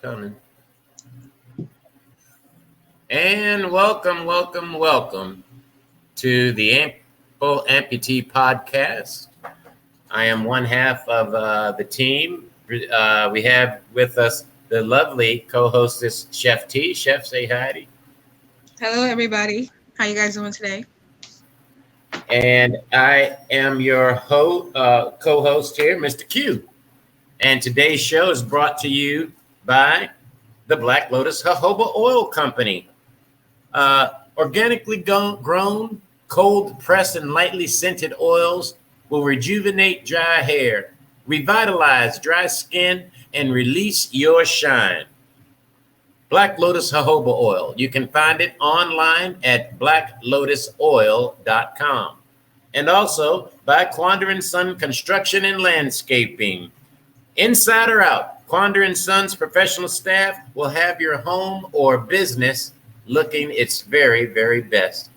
Coming. And welcome to the Amputee podcast. I am one half of the team. We have with us the lovely co-hostess, Chef T. Chef, say hi. Hello, everybody. How you guys doing today? And I am your co-host here, Mr. Q. And today's show is brought to you by the Black Lotus Jojoba Oil Company. Organically grown, cold pressed and lightly scented oils will rejuvenate dry hair, revitalize dry skin, and release your shine. Black Lotus Jojoba Oil. You can find it online at blacklotusoil.com. And also by Quander & Son Construction and Landscaping. Inside or out, Quander & Sons professional staff will have your home or business looking its very, very best.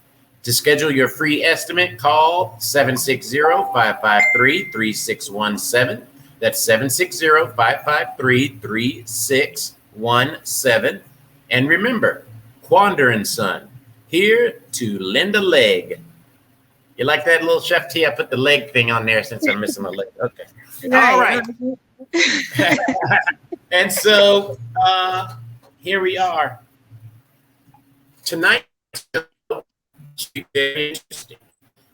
To schedule your free estimate, call 760-553-3617. That's 760-553-3617. And remember, Quander & Son, here to lend a leg. You like that, little Chef T? I put the leg thing on there since I'm missing my leg. Okay. All right. And so here we are. Tonight, very interesting.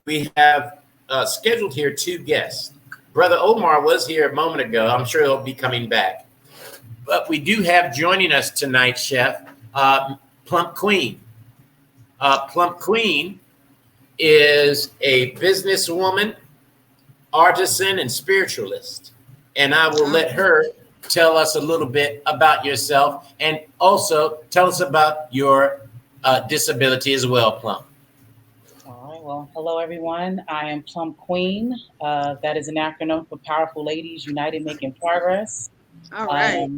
We have scheduled here two guests. Brother Omar was here a moment ago. I'm sure he'll be coming back. But we do have joining us tonight, Chef, P.L.U.M.B Queen. P.L.U.M.B Queen is a businesswoman, artisan, and spiritualist. And I will let her tell us a little bit about yourself and also tell us about your disability as well, P.L.U.M.B. All right. Well, hello, everyone. I am P.L.U.M.B Queen. That is an acronym for Powerful Ladies United Making Progress. All right.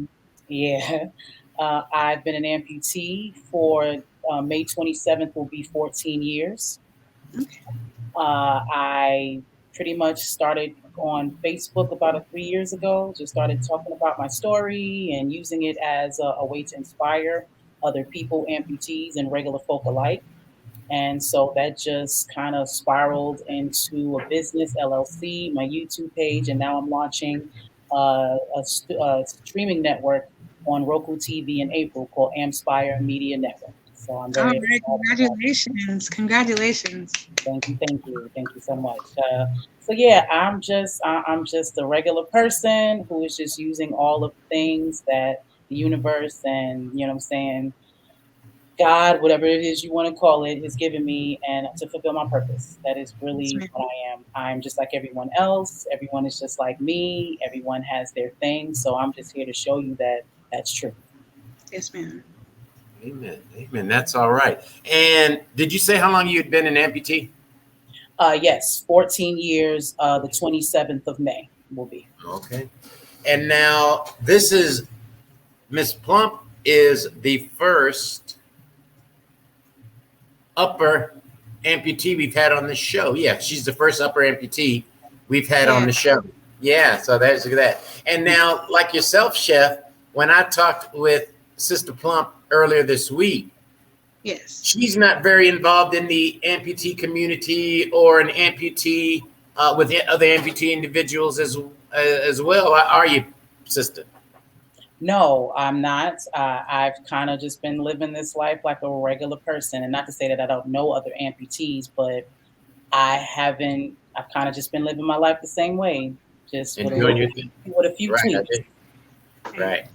I've been an amputee for May 27th will be 14 years. Okay. I pretty much started on Facebook about 3 years ago. Just started talking about my story and using it as a way to inspire other people, amputees, and regular folk alike. And so that just kind of spiraled into a business, LLC, my YouTube page, and now I'm launching a streaming network on Roku TV in April called AMPspirationTTV Media Network. So I'm very excited. Congratulations. Thank you so much. I'm just a regular person who is just using all of the things that the universe and God, whatever it is you want to call it, has given me, and to fulfill my purpose. That is really what I am. I'm just like everyone else. Everyone is just like me. Everyone has their thing. So I'm just here to show you that that's true. Yes, ma'am. Amen. That's all right. And did you say how long you'd been an amputee? Yes, 14 years. The 27th of May will be. Okay. And now this is Miss P.L.U.M.B is the first upper amputee we've had on the show. Yeah, she's the first upper amputee we've had on the show. Yeah, so there's that. And now, like yourself, Chef, when I talked with Sister P.L.U.M.B earlier this week, yes, she's not very involved in the amputee community or an amputee with other amputee individuals as well. Are you, Sister? No, I'm not. I've kind of just been living this life like a regular person, and not to say that I don't know other amputees, but I've kind of just been living my life the same way, just with a few tweaks. Right.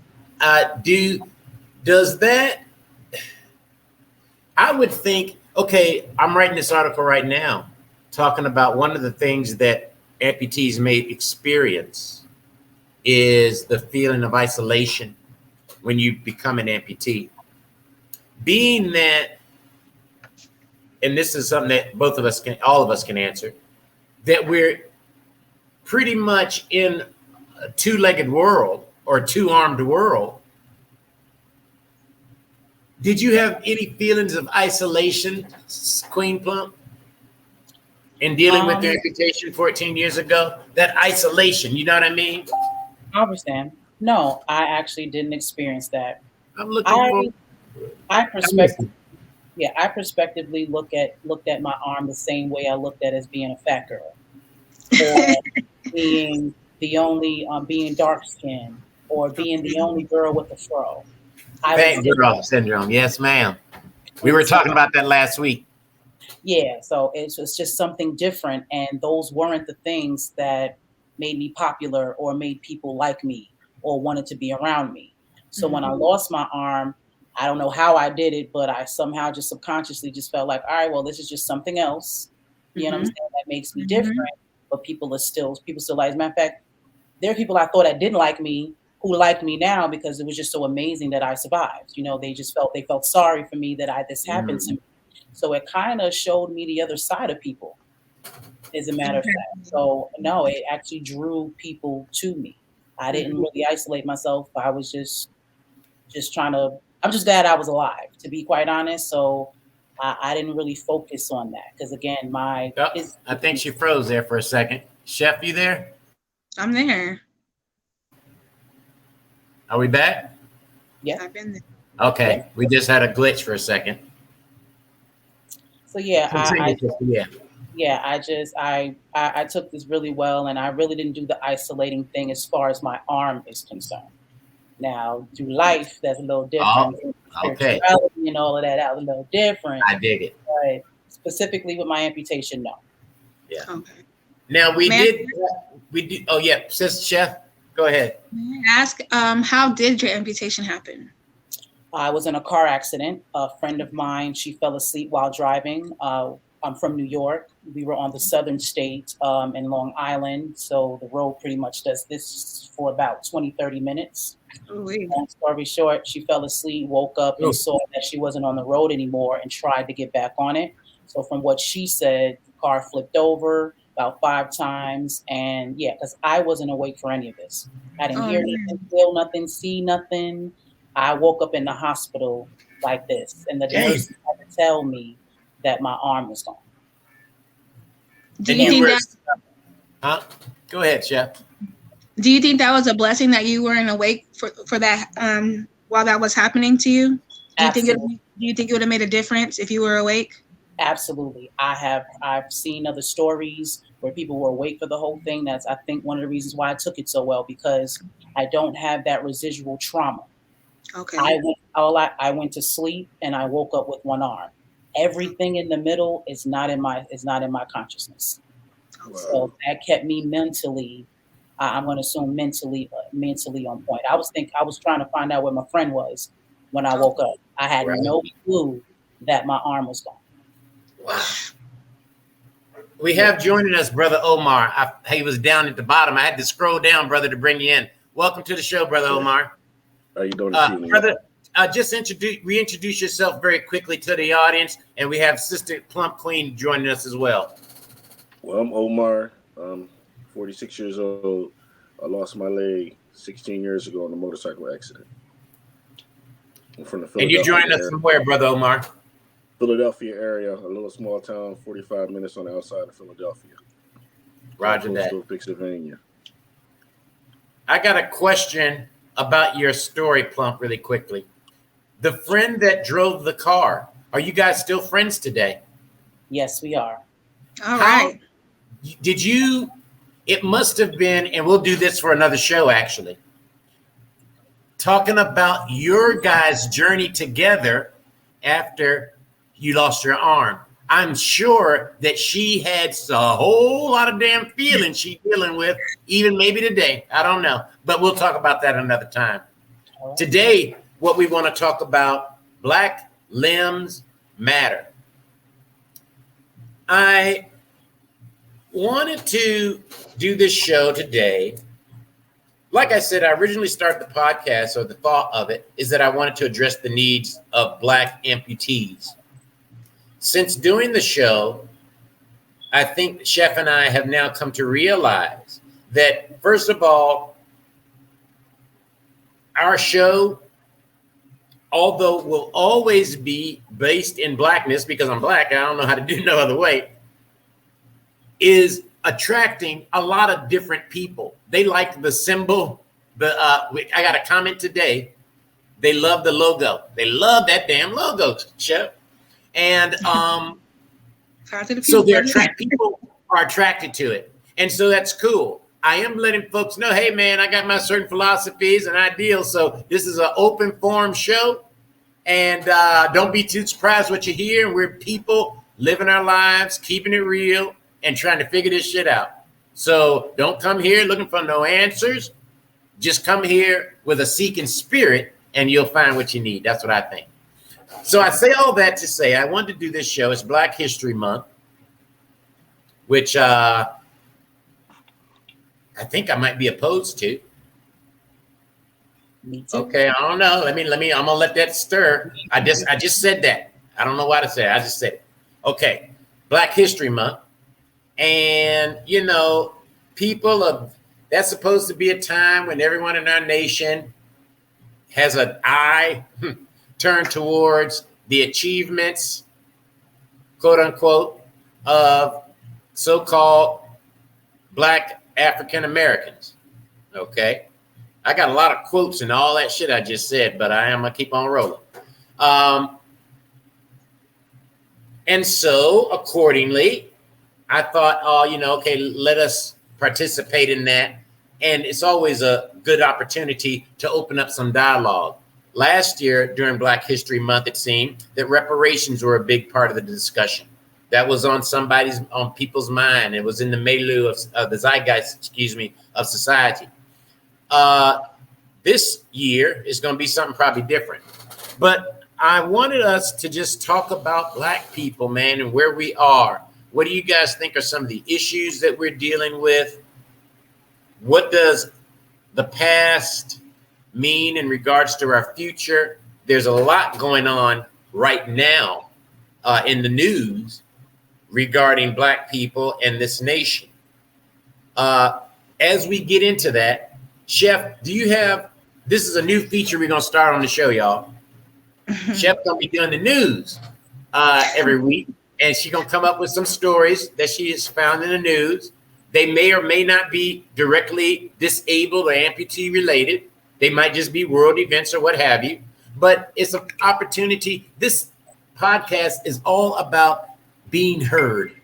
Does that, I would think, okay, I'm writing this article right now talking about one of the things that amputees may experience is the feeling of isolation when you become an amputee. Being that, and this is something that all of us can answer, that we're pretty much in a two-legged world or two-armed world. Did you have any feelings of isolation, Queen P.L.U.M.B, in dealing with the amputation 14 years ago? That isolation, you know what I mean? I understand. No, I actually didn't experience that. I'm looking for. I perspective, yeah, I prospectively looked at my arm the same way I looked at as being a fat girl, or being the only being dark skinned, or being the only girl with a fro. I was Fat girl syndrome. Yes, ma'am. We were talking about that last week. Yeah, so it's just something different, and those weren't the things that made me popular or made people like me or wanted to be around me. So when I lost my arm, I don't know how I did it, but I somehow just subconsciously just felt like, all right, well, this is just something else. You know what I'm saying? That makes me different, but people still like. As a matter of fact, there are people I thought that didn't like me who like me now because it was just so amazing that I survived. You know, they felt sorry for me that this happened to me. So it kind of showed me the other side of people, as a matter of fact. So no, it actually drew people to me. I didn't really isolate myself. I was just trying to. I'm just glad I was alive, to be quite honest. So I didn't really focus on that because again, I think she froze there for a second. Chef, you there? I'm there. Are we back? Yeah, I've been there. Okay, yeah. We just had a glitch for a second. So yeah, I took this really well, and I really didn't do the isolating thing as far as my arm is concerned. Now, through life, that's a little different. Oh, okay. Spirituality and all of that was a little different. I dig it. But specifically with my amputation, no. Yeah. Okay. Now we did. Oh yeah, Sis Chef, go ahead. May I ask, how did your amputation happen? I was in a car accident. A friend of mine, she fell asleep while driving. I'm from New York. We were on the southern state in Long Island. So the road pretty much does this for about 20, 30 minutes. Long story short, she fell asleep, woke up and saw that she wasn't on the road anymore and tried to get back on it. So from what she said, the car flipped over about 5 times. And yeah, because I wasn't awake for any of this. I didn't hear nothing, feel nothing, see nothing. I woke up in the hospital like this, and the nurse had to tell me that my arm was gone. Do you think Huh? Go ahead, Chef. Do you think that was a blessing that you weren't awake for that while that was happening to you? Do you think it would have made a difference if you were awake? Absolutely. I've seen other stories where people were awake for the whole thing. That's, I think, one of the reasons why I took it so well, because I don't have that residual trauma. Okay. I went to sleep and I woke up with one arm. Everything in the middle is not in my consciousness. Wow. So that kept me mentally, I'm going to assume mentally on point. I was trying to find out where my friend was when I woke up. I had no clue that my arm was gone. Wow. We have joining us, Brother Omar. He was down at the bottom. I had to scroll down, brother, to bring you in. Welcome to the show, Brother Omar. How you doing this evening? Brother, just reintroduce yourself very quickly to the audience, and we have Sister Plump Queen joining us as well. Well, I'm Omar. I'm 46 years old. I lost my leg 16 years ago in a motorcycle accident. I'm from the Philadelphia. And you're joining us from where, Brother Omar? Philadelphia area, a little small town, 45 minutes on the outside of Philadelphia. Roger that. Pennsylvania. I got a question about your story, Plump, really quickly. The friend that drove the car, are you guys still friends today? Yes, we are. All right. Did you, it must have been, and we'll do this for another show, actually, talking about your guys' journey together after you lost your arm. I'm sure that she had a whole lot of damn feelings she's dealing with, even maybe today. I don't know, but we'll talk about that another time. Today, what we want to talk about, Black Limbs Matter. I wanted to do this show today. Like I said, I originally started the podcast, or the thought of it is that I wanted to address the needs of Black amputees. Since doing the show, I think Chef and I have now come to realize that, first of all, our show, although will always be based in Blackness, because I'm Black, I don't know how to do no other way, is attracting a lot of different people. They like the symbol But I got a comment today. They love the logo. They love that damn logo, Chef. And so people are attracted to it. And so that's cool. I am letting folks know, hey, man, I got my certain philosophies and ideals. So this is an open forum show. And don't be too surprised what you hear. We're people living our lives, keeping it real, and trying to figure this shit out. So don't come here looking for no answers. Just come here with a seeking spirit, and you'll find what you need. That's what I think. So I say all that to say I wanted to do this show. It's Black History Month, which I think I might be opposed to. Me too. Okay, I don't know. I'm gonna let that stir. I just said that. I don't know why to say it. I just said it. Okay, Black History Month. And that's supposed to be a time when everyone in our nation has an eye turned towards the achievements, quote unquote, of so-called Black African Americans. Okay. I got a lot of quotes and all that shit I just said, but I am going to keep on rolling. And so accordingly, I thought, okay, let us participate in that. And it's always a good opportunity to open up some dialogue. Last year during Black History Month, it seemed that reparations were a big part of the discussion. That was on people's mind. It was in the milieu of the zeitgeist, of society. This year is going to be something probably different. But I wanted us to just talk about Black people, man, and where we are. What do you guys think are some of the issues that we're dealing with? What does the past mean in regards to our future? There's a lot going on right now in the news regarding Black people and this nation. As we get into that, Chef, this is a new feature we're going to start on the show, y'all. Chef going to be doing the news every week, and she's going to come up with some stories that she has found in the news. They may or may not be directly disabled or amputee related. They might just be world events or what have you. But it's an opportunity. This podcast is all about being heard.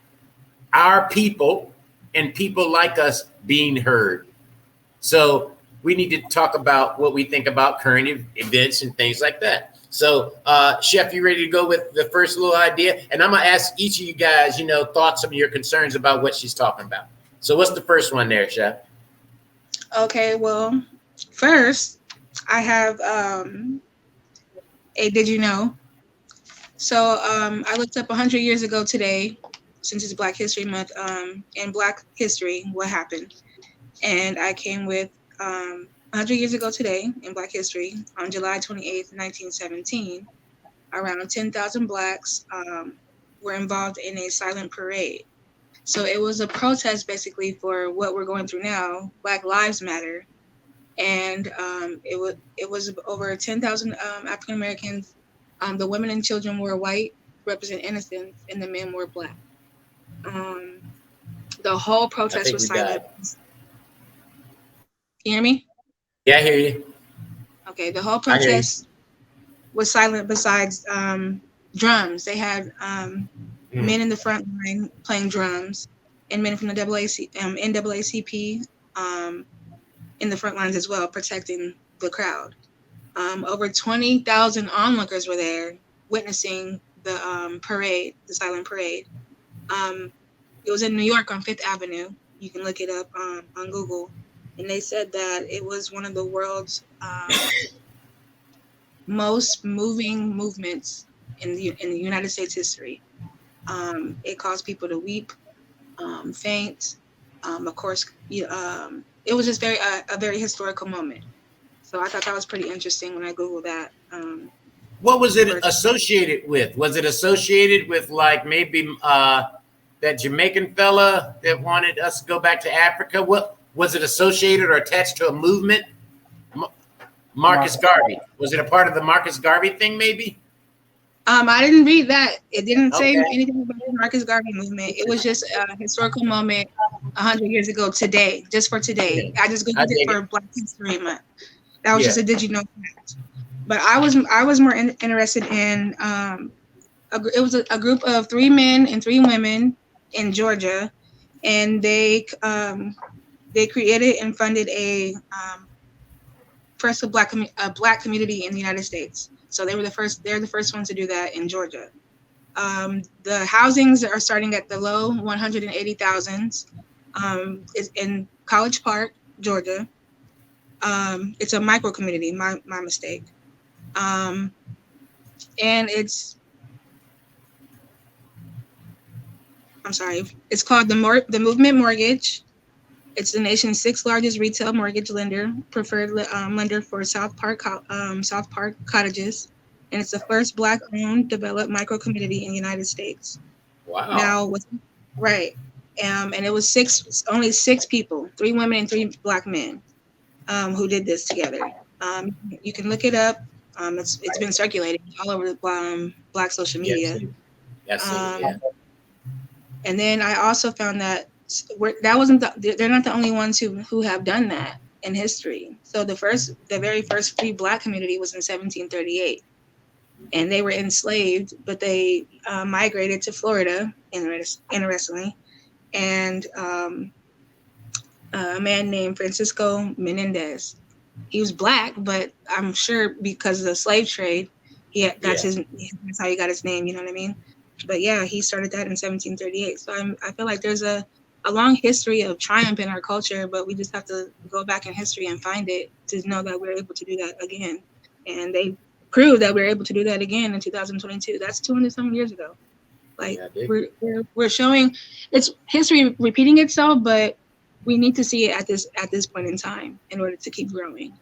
Our people and people like us being heard. So we need to talk about what we think about current events and things like that. So, Chef, you ready to go with the first little idea? And I'm going to ask each of you guys, thoughts of your concerns about what she's talking about. So what's the first one there, Chef? Okay, well, first, I have a did you know? So I looked up 100 years ago today, since it's Black History Month, in Black history, what happened. And I came with 100 years ago today in Black history, on July 28th, 1917, around 10,000 Blacks were involved in a silent parade. So it was a protest basically for what we're going through now, Black Lives Matter. And it was over 10,000 African Americans. The women and children were white, represent innocence, and the men were Black. The whole protest was silent. Can you hear me? Yeah, I hear you. Okay, the whole protest was silent besides drums. They had men in the front line playing drums and men from the NAACP in the front lines as well, protecting the crowd. Over 20,000 onlookers were there witnessing the parade, the silent parade. It was in New York on 5th Avenue. You can look it up on Google. And they said that it was one of the world's most moving movements in the United States history. It caused people to weep, faint. Of course, it was just a very historical moment. So I thought that was pretty interesting when I Googled that. What was it associated with? Was it associated with like maybe that Jamaican fella that wanted us to go back to Africa? What was it associated or attached to a movement? Marcus Garvey. Was it a part of the Marcus Garvey thing maybe? I didn't read that. It didn't say Okay. anything about the Marcus Garvey movement. It was just a historical moment 100 years ago today, just for today. Yeah. I just I googled it dig for it. Black History Month. That was Yeah. just a did you know fact. But I was more interested in it was a group of 3 men and 3 women in Georgia, and they created and funded a first a black community in the United States. So they were the first. They're the first ones to do that in Georgia. The housings are starting at the low 180,000s. Is in College Park, Georgia. It's a micro community. My mistake. And I'm sorry. It's called the Movement Mortgage. It's the nation's 6th largest retail mortgage lender, preferred lender for South Park cottages, and it's the first Black-owned developed micro community in the United States. Wow. Now, right, and it was only 6 people, 3 women and 3 Black men, who did this together. You can look it up. It's been circulating all over Black social Yes. media. Yes. Yeah. And then I also found that that wasn't they're not the only ones who have done that in history. So the very first free Black community was in 1738, and they were enslaved, but they migrated to Florida. Interestingly, and a man named Francisco Menendez. He was Black, but I'm sure because of the slave trade, that's how he got his name. You know what I mean? But yeah, he started that in 1738. So I feel like there's a long history of triumph in our culture, but we just have to go back in history and find it to know that we're able to do that again. And they proved that we're able to do that again in 2022. That's 200 some years ago. Like we're showing it's history repeating itself, but we need to see it at this point in time in order to keep growing.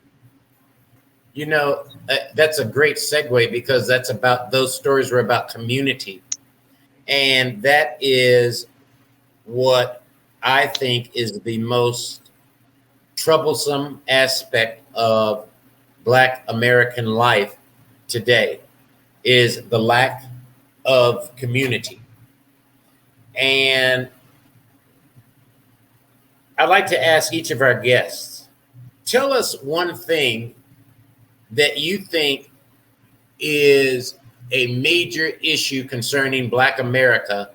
You know, that's a great segue because those stories were about community. And that is what I think is the most troublesome aspect of Black American life today is the lack of community. And I'd like to ask each of our guests, tell us one thing that you think is a major issue concerning Black America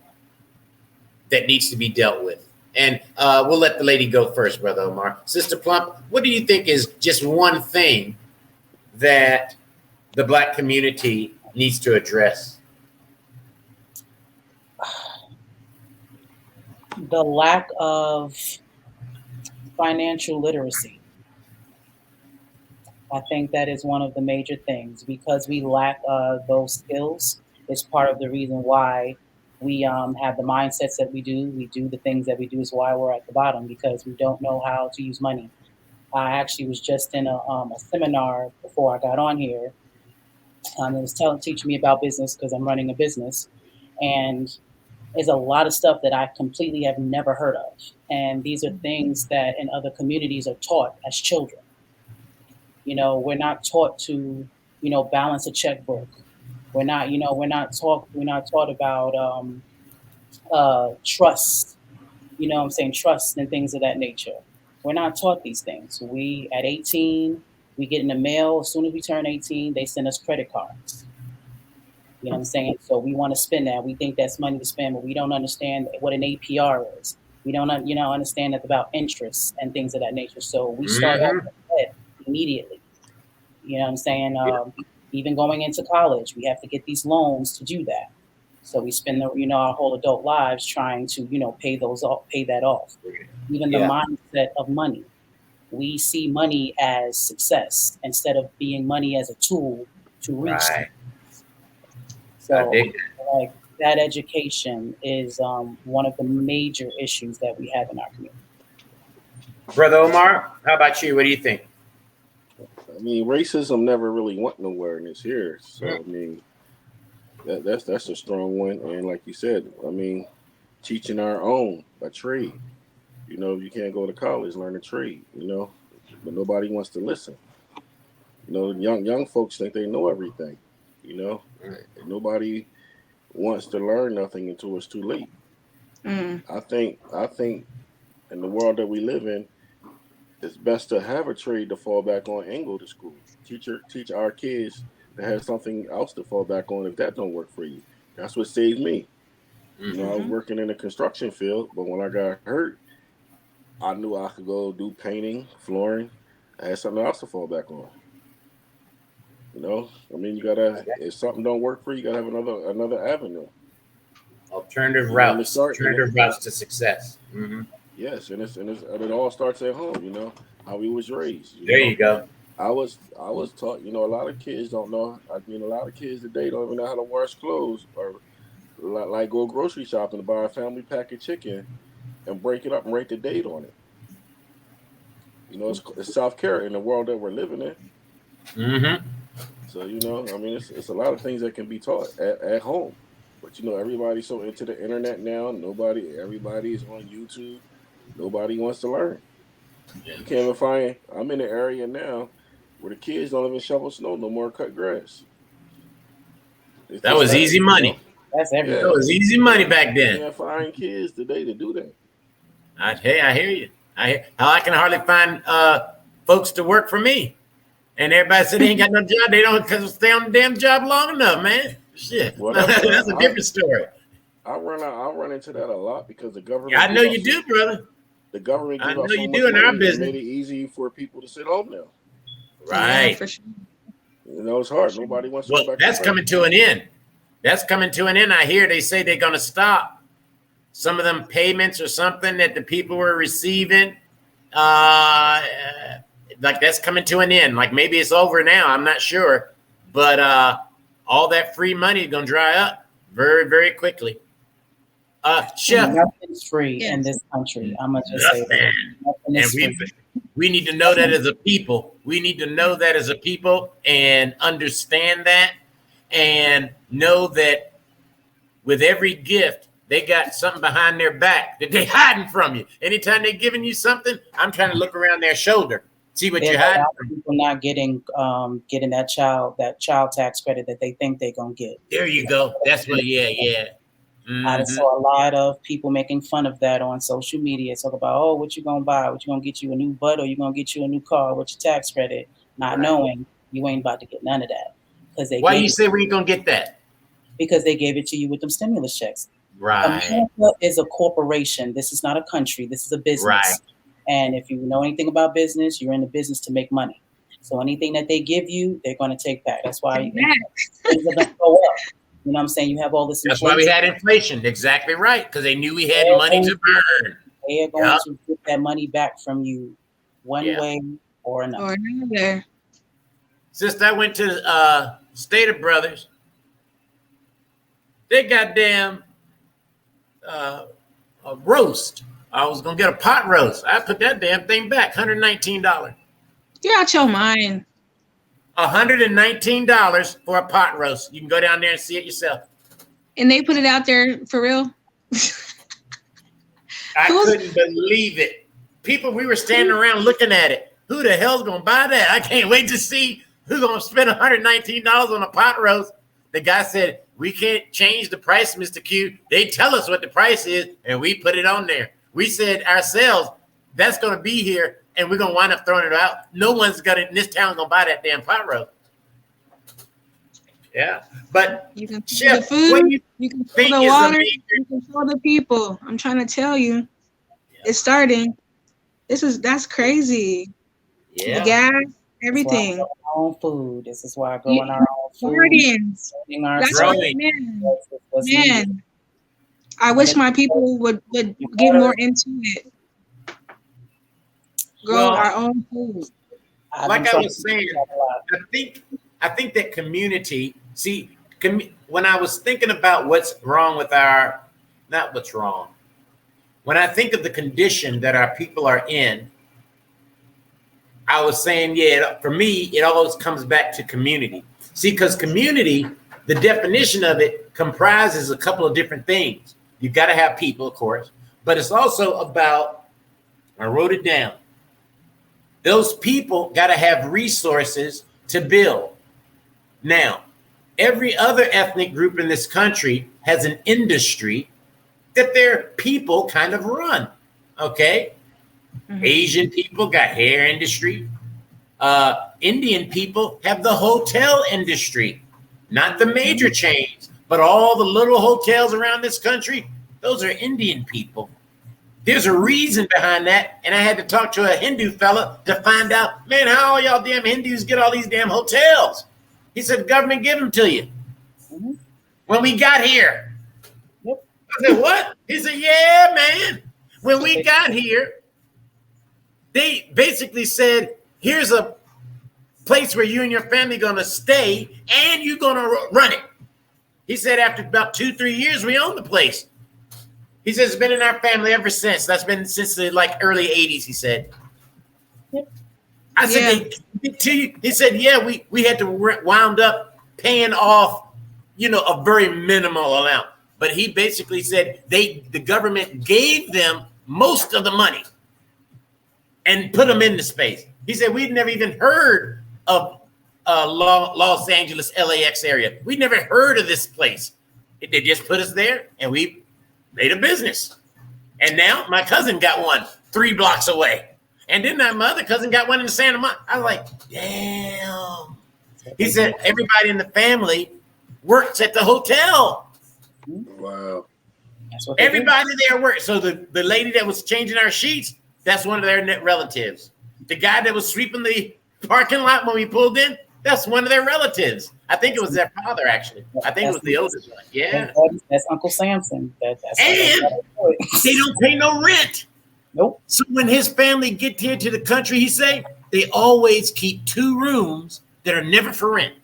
that needs to be dealt with. And we'll let the lady go first, Brother Omar. Sister Plump, what do you think is just one thing that the Black community needs to address? The lack of financial literacy. I think that is one of the major things because we lack those skills. It's part of the reason why we have the mindsets that we do. We do the things that we do is why we're at the bottom because we don't know how to use money. I actually was just in a seminar before I got on here. It was teaching me about business because I'm running a business. And there's a lot of stuff that I completely have never heard of. And these are things that in other communities are taught as children. You know, we're not taught to, balance a checkbook. We're not taught about trust. You know what I'm saying? Trust and things of that nature. We're not taught these things. We, at 18, we get in the mail. As soon as we turn 18, they send us credit cards. You know what I'm saying? So we want to spend that. We think that's money to spend, but we don't understand what an APR is. We don't, understand that about interest and things of that nature. So we start off with debt immediately. You know what I'm saying? Even going into college, we have to get these loans to do that. So we spend our whole adult lives trying to pay that off. Even the mindset of money, we see money as success instead of being money as a tool to reach. Right. So like that education is one of the major issues that we have in our community. Brother Omar, how about you? What do you think? I mean, racism never really went nowhere in this here. So I mean, that's a strong one. And like you said, I mean, teaching our own a trade. You know, you can't go to college learn a trade. But nobody wants to listen. Young folks think they know everything. You know, nobody wants to learn nothing until it's too late. I think in the world that we live in, it's best to have a trade to fall back on and go to school. Teach our kids to have something else to fall back on if that don't work for you. That's what saved me. You know, I was working in the construction field, but when I got hurt, I knew I could go do painting, flooring. I had something else to fall back on. You know, I mean, you gotta, if something don't work for you, you gotta have another avenue. Alternative routes to success. Yes, and it all starts at home. You know how we was raised. You go. I was taught. You know, a lot of kids don't know. I mean, a lot of kids today don't even know how to wash clothes or like go grocery shopping to buy a family pack of chicken and break it up and write the date on it. You know, it's self-care in the world that we're living in. So, you know, I mean, it's a lot of things that can be taught at home. But, you know, everybody's so into the internet now. Everybody is on YouTube. Nobody wants to learn. You can't even find, I'm in an area now where the kids don't even shovel snow no more, cut grass. That was easy money. You know? That's everything. That was easy money back then. You can't find kids today to do that. I hear you. I can hardly find folks to work for me. And everybody said they ain't got no job. They don't stay on the damn job long enough, man. Shit. Well, that's a different story. I run into that a lot because the government. Yeah, I know you do, brother. The government. I know you do in our business. Made it easy for people to sit home now. Right. Yeah, for sure. You know, it's hard. Nobody wants to go back. That's coming to an end. That's coming to an end. I hear they say they're going to stop some of them payments or something that the people were receiving. Like that's coming to an end. Like maybe it's over now. I'm not sure. But all that free money is going to dry up very, very quickly. Chef. Nothing's free in this country. I'm going to just say that. Nothing is free. We need to know that as a people. We need to know that as a people and understand that and know that with every gift, they got something behind their back that they're hiding from you. Anytime they're giving you something, I'm trying to look around their shoulder, see what you're hiding from. People not getting that child tax credit that they think they're gonna get. There you go. That's what. Yeah. I saw a lot of people making fun of that on social media. Talk about, oh, what you gonna buy? What you gonna get you a new butt or you gonna get you a new car with your tax credit? Not knowing you ain't about to get none of that. Why you say we ain't gonna get that? Because they gave it to you with them stimulus checks. Right. America is a corporation. This is not a country. This is a business. Right. And if you know anything about business, you're in the business to make money. So anything that they give you, they're going to take back. That's why things are going to go up. You know what I'm saying? You have all this inflation. That's why we had inflation. Exactly right. Because they knew we had money to burn. They are going to get that money back from you one way or another. Sister, I went to Stater Brothers. They goddamn a roast. I was gonna get a pot roast. I put that damn thing back. $119. You're out your mind. $119 for a pot roast. You can go down there and see it yourself. And they put it out there for real. I couldn't believe it. People, we were standing around looking at it. Who the hell's gonna buy that? I can't wait to see who's gonna spend $119 on a pot roast. The guy said, we can't change the price, Mr. Q. They tell us what the price is, and we put it on there. We said ourselves, that's going to be here, and we're going to wind up throwing it out. No one's in this town going to buy that damn pot roast. Yeah. But, you can Chef, the food, you can think the water, you can show the people. I'm trying to tell you. It's starting. That's crazy. Yeah. The gas, everything. Our own food. This is why growing our own food. Gardens. That's what man. I wish my people would get more into it. Grow our own food. Like I was saying, I think that community. See, when I was thinking about what's wrong with not what's wrong. When I think of the condition that our people are in, I was saying, for me, it always comes back to community. See, because community, the definition of it comprises a couple of different things. You've got to have people, of course, but it's also about, I wrote it down, those people got to have resources to build. Now, every other ethnic group in this country has an industry that their people kind of run. Okay. Mm-hmm. Asian people got hair industry. Indian people have the hotel industry, not the major chains, but all the little hotels around this country. Those are Indian people. There's a reason behind that. And I had to talk to a Hindu fella to find out, man, how all y'all damn Hindus get all these damn hotels? He said, the government give them to you. Mm-hmm. When we got here. Yep. I said, what? He said, yeah, man. When we got here, they basically said, here's a place where you and your family going to stay and you're going to run it. He said, after about 2-3 years, we own the place. He says it's been in our family ever since. That's been since the early 80s, he said. Yep. I said, he said, yeah, we had to wound up paying off, a very minimal amount. But he basically said the government gave them most of the money and put them into space. He said, we'd never even heard of Los Angeles, LAX area. We never heard of this place. They just put us there and we made a business. And now my cousin got one 3 blocks away. And then my other cousin got one in Santa Monica. I was like, damn. He said, everybody in the family works at the hotel. Wow. Everybody there works. So the lady that was changing our sheets, that's one of their net relatives. The guy that was sweeping the parking lot when we pulled in, that's one of their relatives. I think it was their father, actually. I think it was the oldest one. Yeah. That's Uncle Samson. And they don't pay no rent. Nope. So when his family get here to the country, he say, they always keep 2 rooms that are never for rent.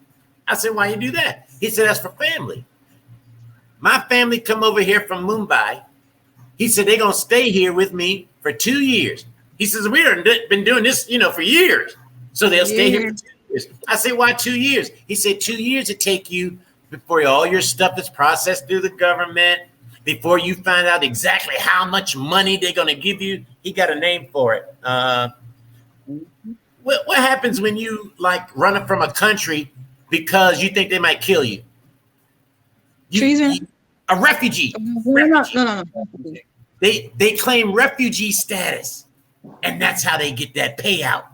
I said, why you do that? He said, that's for family. My family come over here from Mumbai. He said, they're going to stay here with me for 2 years. He says, we've been doing this, for years. So they'll stay here for 2 years. I say, why 2 years? He said, 2 years to take you before all your stuff is processed through the government, before you find out exactly how much money they're going to give you. He got a name for it. What happens when you run from a country because you think they might kill you? Treason. A refugee. No. They claim refugee status, and that's how they get that payout.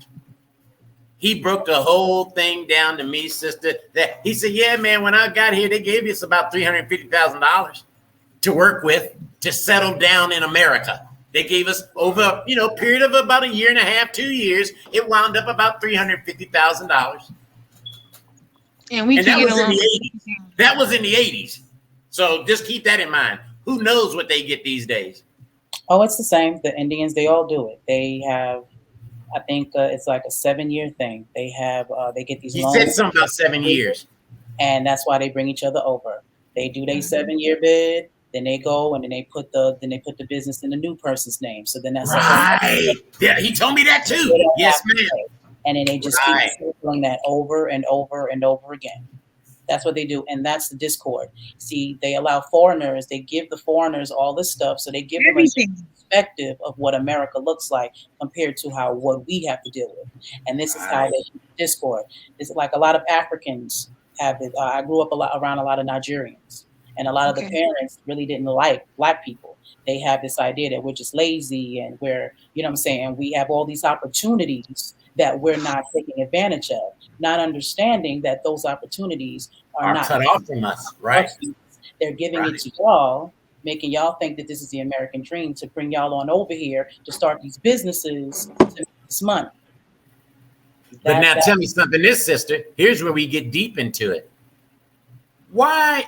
He broke the whole thing down to me, sister. That he said, yeah, man, when I got here, they gave us about $350,000 to work with to settle down in America. They gave us over, a period of about 1.5 years, 2 years. It wound up about $350,000. And that was in the 80s. That was in the 80s. So just keep that in mind. Who knows what they get these days? Oh, it's the same. The Indians, they all do it. They have, I think it's like a 7-year thing. They have, they get these loans. He said something about 7 years. And that's why they bring each other over. They do their 7-year bid, then they go and then they put the business in the new person's name. So then that's right. Yeah, he told me that too. Yes, ma'am. And then they just keep circling that over and over and over again. That's what they do. And that's the discord. See, they allow foreigners, they give the foreigners all this stuff. So they give them a perspective of what America looks like compared to what we have to deal with. And this is how they discord. It's like a lot of Africans have it. I grew up around a lot of Nigerians. And a lot of the parents really didn't like Black people. They have this idea that we're just lazy and we're, we have all these opportunities that we're not taking advantage of, not understanding that those opportunities are not cut off from us, right? They're giving it to y'all, making y'all think that this is the American dream to bring y'all on over here to start these businesses to make this money. But now tell me something, sister. Here's where we get deep into it. Why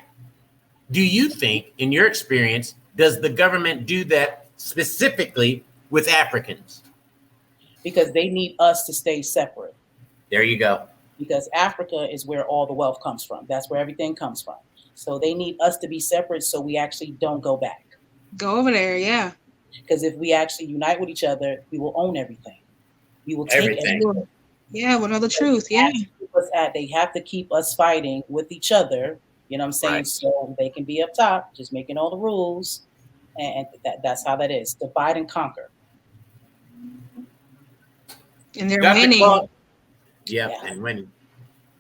do you think, in your experience, does the government do that specifically with Africans? Because they need us to stay separate. There you go. Because Africa is where all the wealth comes from. That's where everything comes from. So they need us to be separate so we actually don't go back. Go over there, yeah. Because if we actually unite with each other, we will own everything. We will take everything. Yeah, we'll know the truth, yeah. They have to keep us fighting with each other, right. So they can be up top, just making all the rules. And that's how that is. Divide and conquer. And they're winning. And winning.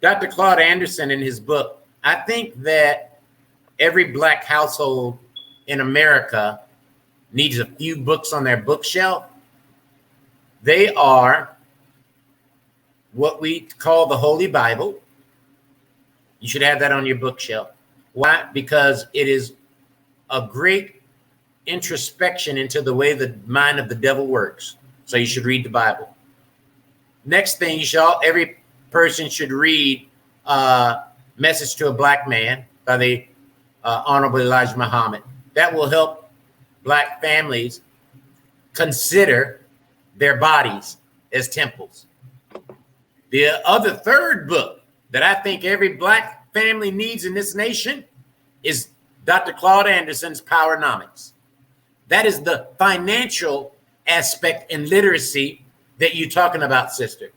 Dr. Claude Anderson, in his book, I think that every Black household in America needs a few books on their bookshelf. They are what we call the Holy Bible. You should have that on your bookshelf. Why? Because it is a great introspection into the way the mind of the devil works. So you should read the Bible. Next thing, every person should read Message to a Black Man by the Honorable Elijah Muhammad. That will help Black families consider their bodies as temples. The other third book that I think every Black family needs in this nation is Dr. Claude Anderson's Powernomics. That is the financial aspect and literacy that you're talking about, sister.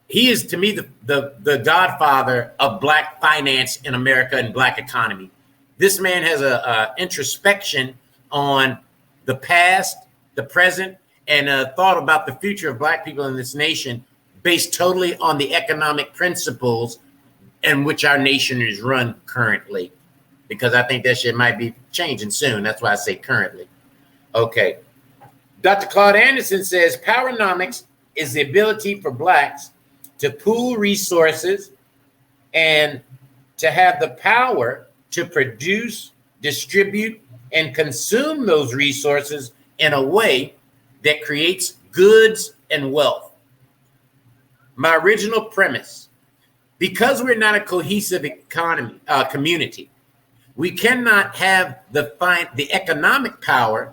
He is, to me, the godfather of Black finance in America and Black economy. This man has a introspection on the past, the present, and a thought about the future of Black people in this nation based totally on the economic principles in which our nation is run currently. Because I think that shit might be changing soon. That's why I say currently. Okay. Dr. Claude Anderson says Powernomics is the ability for Blacks to pool resources and to have the power to produce, distribute, and consume those resources in a way that creates goods and wealth. My original premise, because we're not a cohesive economy, community, we cannot have the economic power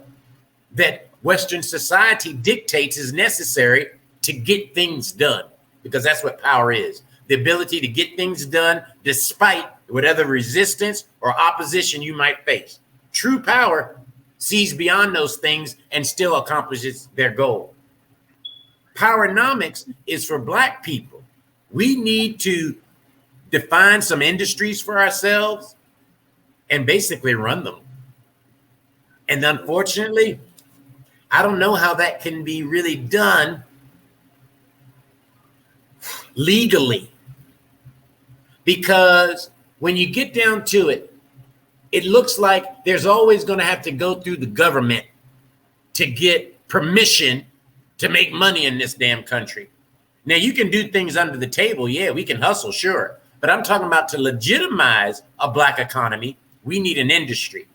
that Western society dictates is necessary to get things done, because that's what power is. The ability to get things done despite whatever resistance or opposition you might face. True power sees beyond those things and still accomplishes their goal. Powernomics is for Black people. We need to define some industries for ourselves and basically run them. And unfortunately, I don't know how that can be really done legally. Because when you get down to it, it looks like there's always going to have to go through the government to get permission to make money in this damn country. Now, you can do things under the table. Yeah, we can hustle, sure. But I'm talking about to legitimize a Black economy, we need an industry.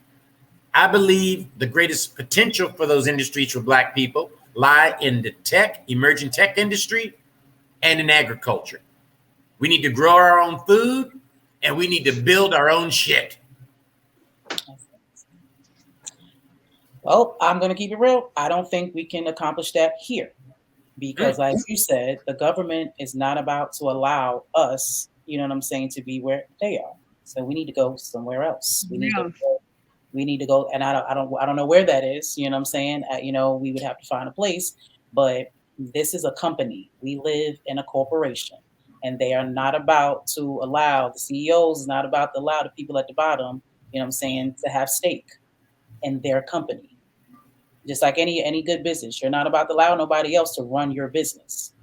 I believe the greatest potential for those industries for Black people lie in the emerging tech industry and in agriculture. We need to grow our own food and we need to build our own shit. Well, I'm going to keep it real. I don't think we can accomplish that here because, as you said, the government is not about to allow us, you know what I'm saying, to be where they are. So we need to go somewhere else. We need to go, and I don't know where that is. You know what I'm saying? We would have to find a place, but this is a company. We live in a corporation, and they are not about to allow the CEOs is not about to allow the people at the bottom, you know what I'm saying, to have stake in their company. Just like any good business, you're not about to allow nobody else to run your business.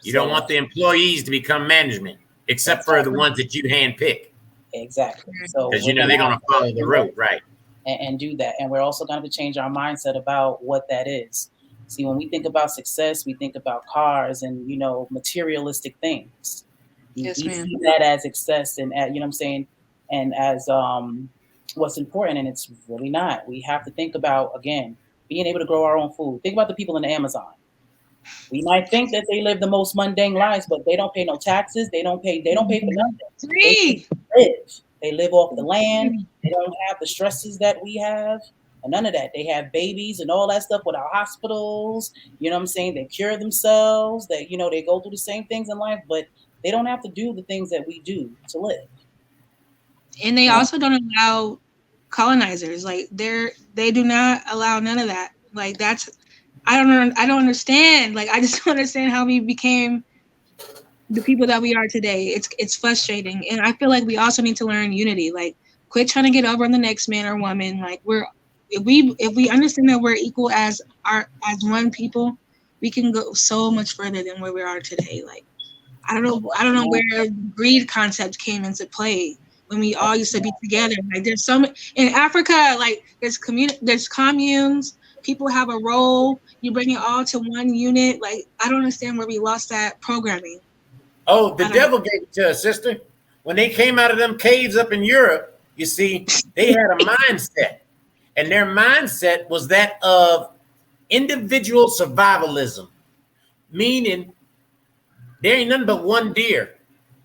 You don't want the employees to become management, except for the ones that you handpick. Exactly. So because they're going to follow the road, right? And do that. And we're also going to change our mindset about what that is. See, when we think about success, we think about cars and, materialistic things. Yes, we ma'am. see that as success and, you know what I'm saying, and as what's important, and it's really not. We have to think about, again, being able to grow our own food. Think about the people in the Amazon. We might think that they live the most mundane lives, but they don't pay no taxes. They don't pay for nothing. They live off the land. They don't have the stresses that we have. And none of that. They have babies and all that stuff with our hospitals. You know what I'm saying? They cure themselves. They go through the same things in life, but they don't have to do the things that we do to live. And they also don't allow colonizers. Like they do not allow none of that. Like I don't understand. Like I just don't understand how we became the people that we are today. It's frustrating. And I feel like we also need to learn unity. Like quit trying to get over on the next man or woman. Like if we understand that we're equal as one people, we can go so much further than where we are today. Like I don't know where greed concept came into play. when we all used to be together. Like there's so many in Africa, like there's communes, people have a role, you bring it all to one unit. Like I don't understand where we lost that programming. Oh, the devil gave it to us, sister. When they came out of them caves up in Europe, you see, they had a mindset. And their mindset was that of individual survivalism, meaning there ain't nothing but one deer.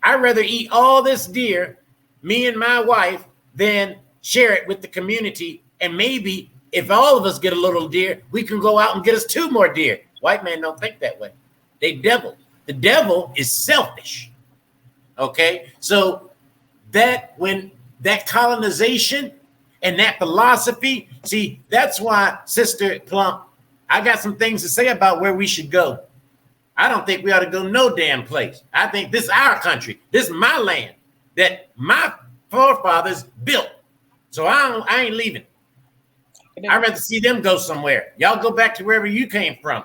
I'd rather eat all this deer, me and my wife, than share it with the community. And maybe if all of us get a little deer, we can go out and get us 2 more deer. White man don't think that way. They devil. The devil is selfish. Okay? So that when that colonization and that philosophy, see, that's why, Sister P.L.U.M B, I got some things to say about where we should go. I don't think we ought to go no damn place. I think this is our country. This is my land that my forefathers built. So I ain't leaving. I'd rather see them go somewhere. Y'all go back to wherever you came from,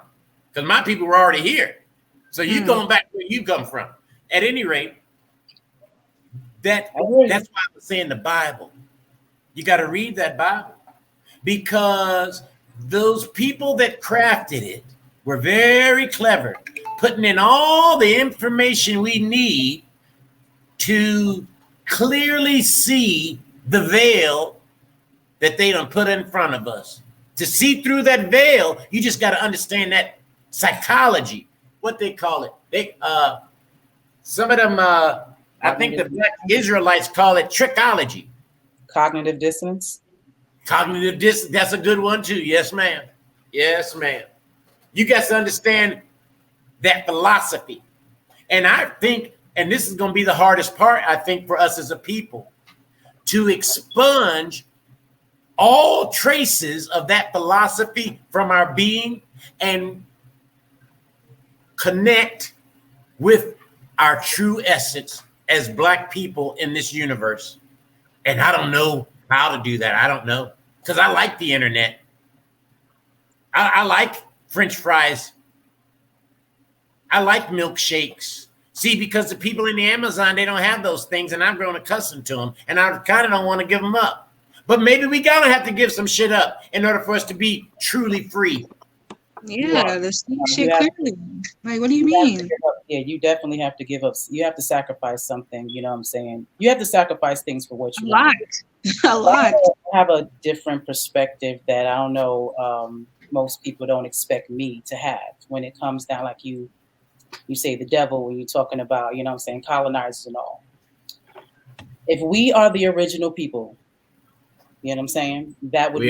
because my people were already here. So you going back where you come from. At any rate, that's why I was saying the Bible. You got to read that Bible, because those people that crafted it were very clever, putting in all the information we need to clearly see the veil that they done put in front of us. To see through that veil, you just got to understand that psychology, what they call it. They some of them, I think the Black Israelites call it trickology. Cognitive dissonance. Cognitive dissonance, that's a good one too. Yes, ma'am. Yes, ma'am. You got to understand that philosophy. And I think, and this is going to be the hardest part, I think, for us as a people, to expunge all traces of that philosophy from our being and connect with our true essence as Black people in this universe. And I don't know how to do that. I don't know, because I like the internet. I like French fries. I like milkshakes. See, because the people in the Amazon, they don't have those things, and I've grown accustomed to them, and I kind of don't want to give them up. But maybe we gotta have to give some shit up in order for us to be truly free. Yeah, the shit clearly. Like, what do you mean? Yeah, you definitely have to give up. You have to sacrifice something. You know what I'm saying? You have to sacrifice things for what you want. A lot. I have a different perspective that I don't know. Most people don't expect me to have when it comes down, like you say the devil when you're talking about, you know what I'm saying, colonizers and all. If we are the original people, you know what I'm saying, that would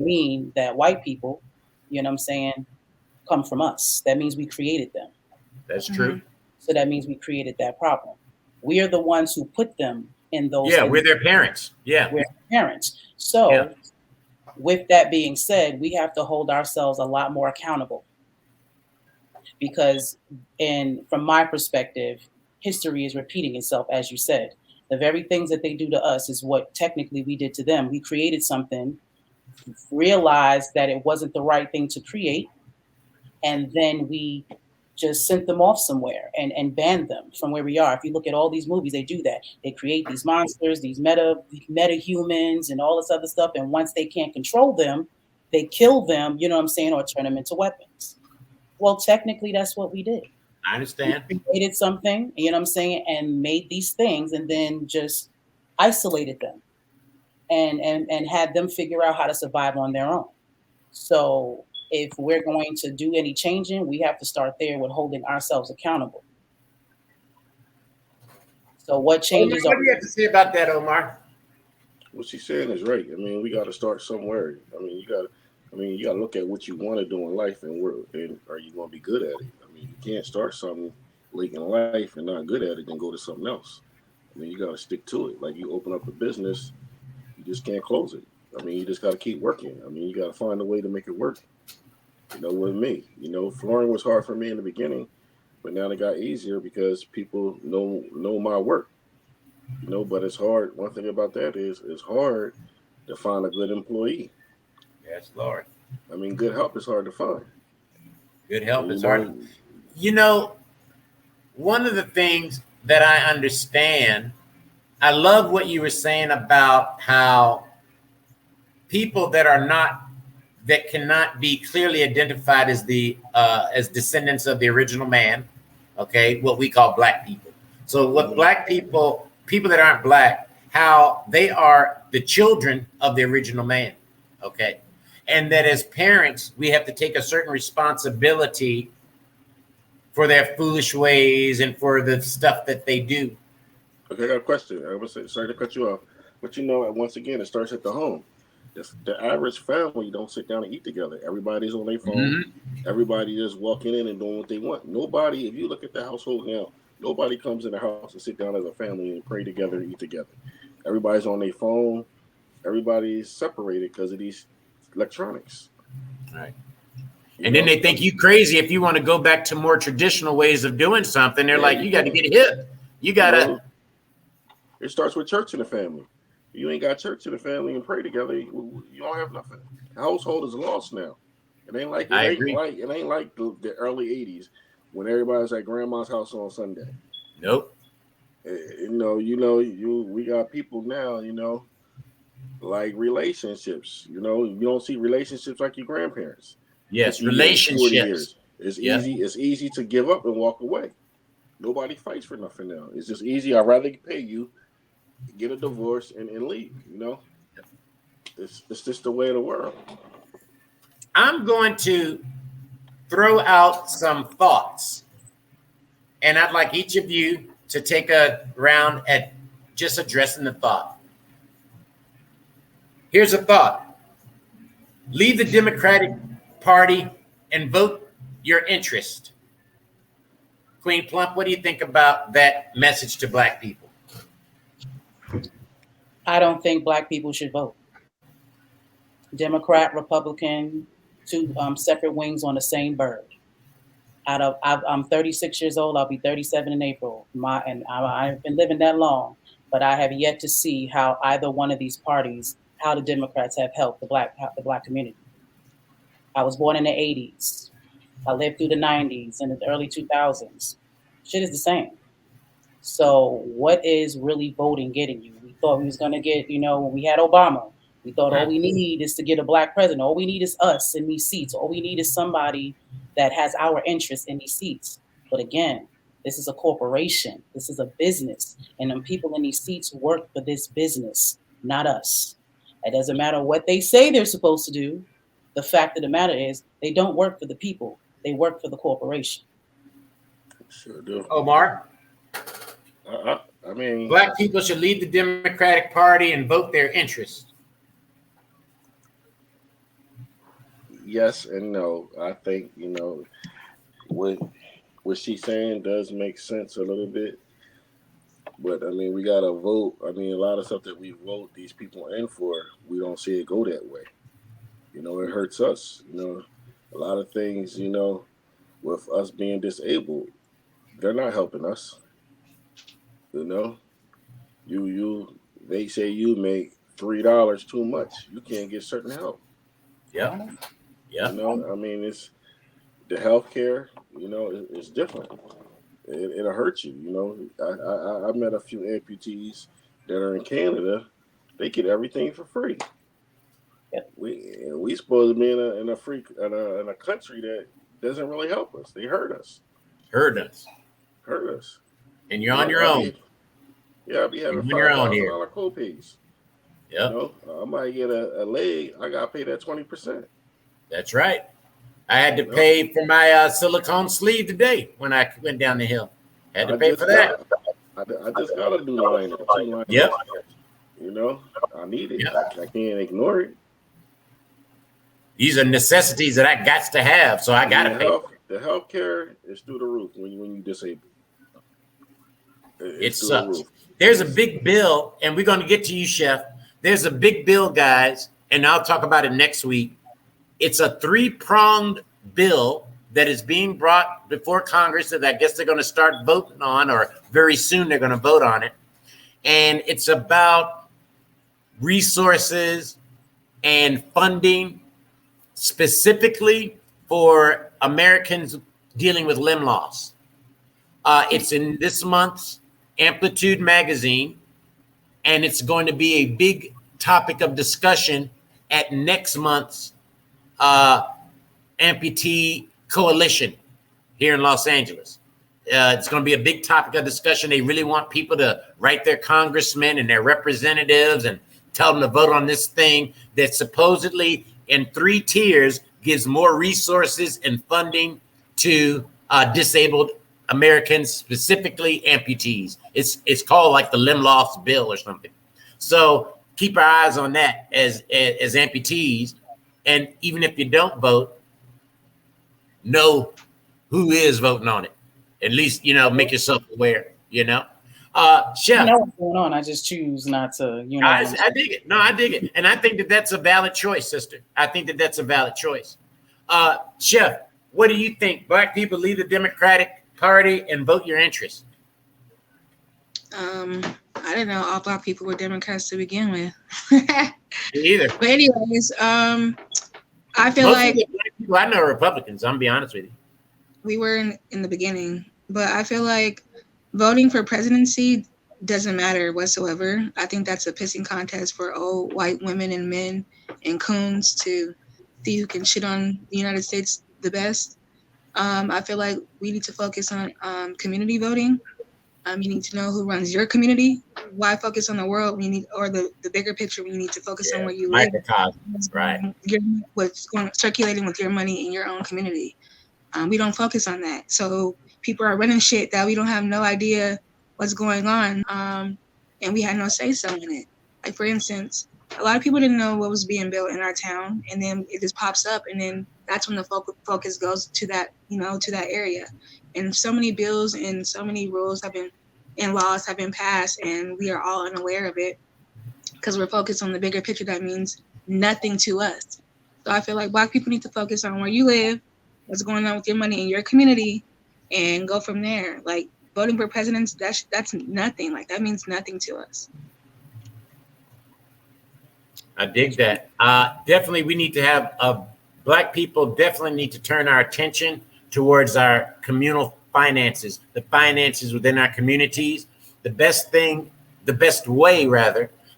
mean that white people, you know what I'm saying, come from us. That means we created them. That's true. So that means we created that problem. We are the ones who put them in those. Yeah, we're their parents. Yeah. We're their parents. So with that being said, we have to hold ourselves a lot more accountable. Because from my perspective, history is repeating itself, as you said. The very things that they do to us is what technically we did to them. We created something, realized that it wasn't the right thing to create, and then we just sent them off somewhere and banned them from where we are. If you look at all these movies, they do that. They create these monsters, these meta humans and all this other stuff. And once they can't control them, they kill them, you know what I'm saying, or turn them into weapons. Well, technically, that's what we did. I understand. We created something, you know what I'm saying, and made these things and then just isolated them and had them figure out how to survive on their own. So if we're going to do any changing, we have to start there with holding ourselves accountable. So what changes What do you have to say about that, Omar? What she's saying is right. I mean, we got to start somewhere. I mean, you got to look at what you want to do in life and are you going to be good at it? I mean, you can't start something late in life and not good at it and go to something else. I mean, you got to stick to it. Like you open up a business, you just can't close it. I mean, you just got to keep working. I mean, you got to find a way to make it work. You know, with me, you know, flooring was hard for me in the beginning, but now it got easier because people know my work. You know, but it's hard. One thing about that is it's hard to find a good employee. Yes, Lord. I mean, good help is hard to find. Good help is hard. You know, one of the things that I understand I love what you were saying about how people that cannot be clearly identified as descendants of the original man, okay, what we call black people. So what black people that aren't black, how they are the children of the original man, okay? And that as parents, we have to take a certain responsibility for their foolish ways and for the stuff that they do. Okay, I got a question. I was sorry to cut you off, but once again, it starts at the home. The average family don't sit down and eat together. Everybody's on their phone. Everybody just walking in and doing what they want. Nobody, if you look at the household now, nobody comes in the house and sit down as a family and pray together and eat together. Everybody's on their phone. Everybody's separated because of these electronics. Right. And then they think you crazy if you want to go back to more traditional ways of doing something. They're like, you got to get hip. You got to. It starts with church in the family. You ain't got church in the family and pray together, you don't have nothing. The household is lost now. It ain't like the early 80s when everybody's at grandma's house on Sunday. Nope. We got people now, like relationships. You don't see relationships like your grandparents. Yes, relationships. It's easy. It's easy to give up and walk away. Nobody fights for nothing now. It's just easy. I'd rather pay you, get a divorce, and leave. It's just the way of the world. I'm going to throw out some thoughts, and I'd like each of you to take a round at just addressing the thought. Here's a thought. Leave the Democratic Party and vote your interest. Queen Plump, what do you think about that message to black people? I don't think black people should vote. Democrat, Republican, two separate wings on the same bird. I'm 36 years old. I'll be 37 in April. I've been living that long, but I have yet to see how either one of these parties, how the Democrats have helped the black community. I was born in the 80s. I lived through the 90s and the early 2000s. Shit is the same. So what is really voting getting you? We thought we was going to get, when we had Obama, we thought all we need is to get a black president. All we need is us in these seats. All we need is somebody that has our interests in these seats. But again, this is a corporation. This is a business. And the people in these seats work for this business, not us. It doesn't matter what they say they're supposed to do. The fact of the matter is they don't work for the people. They work for the corporation. Sure do. Omar? I mean, black people should leave the Democratic Party and vote their interests. Yes and no. I think, what she's saying does make sense a little bit. But, I mean, we got to vote. I mean, a lot of stuff that we vote these people in for, we don't see it go that way. It hurts us. A lot of things, with us being disabled, they're not helping us. They say you make $3 too much. You can't get certain help. Yeah. Yeah. I mean, it's the healthcare, it's different. It'll hurt you. I met a few amputees that are in Canada. They get everything for free. Yep. We supposed to be in a country that doesn't really help us. They hurt us. And you're on your own. I'll be having $5,000 copays. Yeah. I might get a leg. I got to pay that 20%. That's right. I had to pay for my silicone sleeve today when I went down the hill. Had to pay for that. I just got to do liner. 2 liners. Yep. I need it. Yep. I can't ignore it. These are necessities that I got to have, so I got to pay. The health care is through the roof when you disabled. It sucks. There's a big bill, and we're going to get to you, Chef. There's a big bill, guys, and I'll talk about it next week. It's a 3-pronged bill that is being brought before Congress that I guess they're going to start voting on, or very soon they're going to vote on it. And it's about resources and funding specifically for Americans dealing with limb loss. It's in this month's Amplitude magazine, and it's going to be a big topic of discussion at next month's Amputee Coalition here in Los Angeles. It's going to be a big topic of discussion. They really want people to write their congressmen and their representatives and tell them to vote on this thing that supposedly in 3 tiers gives more resources and funding to disabled Americans, specifically amputees. It's called like the Limb-Loss Bill or something. So keep our eyes on that as amputees. And even if you don't vote, know who is voting on it. At least, make yourself aware, Chef. I know what's going on. I just choose not to, I dig it. No, I dig it. And I think that that's a valid choice, sister. I think that that's a valid choice. Chef, what do you think? Black people leave the Democratic Party and vote your interest? I didn't know all Black people were Democrats to begin with. Me either. But anyways, I feel Most like of the Black people I know are Republicans. I'm gonna be honest with you. we were in the beginning, but I feel like voting for presidency doesn't matter whatsoever. I think that's a pissing contest for old white women and men and coons to see who can shit on the United States the best. I feel like we need to focus on community voting. You need to know who runs your community. Why focus on the world when you need, or the bigger picture when you need to focus on where you live. Right. What's circulating with your money in your own community. We don't focus on that. So people are running shit that we don't have no idea what's going on. And we had no say so in it. Like, for instance, a lot of people didn't know what was being built in our town, and then it just pops up, and then that's when the focus goes to that, to that area. And so many bills and so many rules and laws have been passed, and we are all unaware of it because we're focused on the bigger picture that means nothing to us. So I feel like Black people need to focus on where you live, what's going on with your money in your community, and go from there. Like, voting for presidents, that's nothing. Like, that means nothing to us. I dig that. Definitely, we need to have Black people definitely need to turn our attention towards our communal finances, the finances within our communities. The best way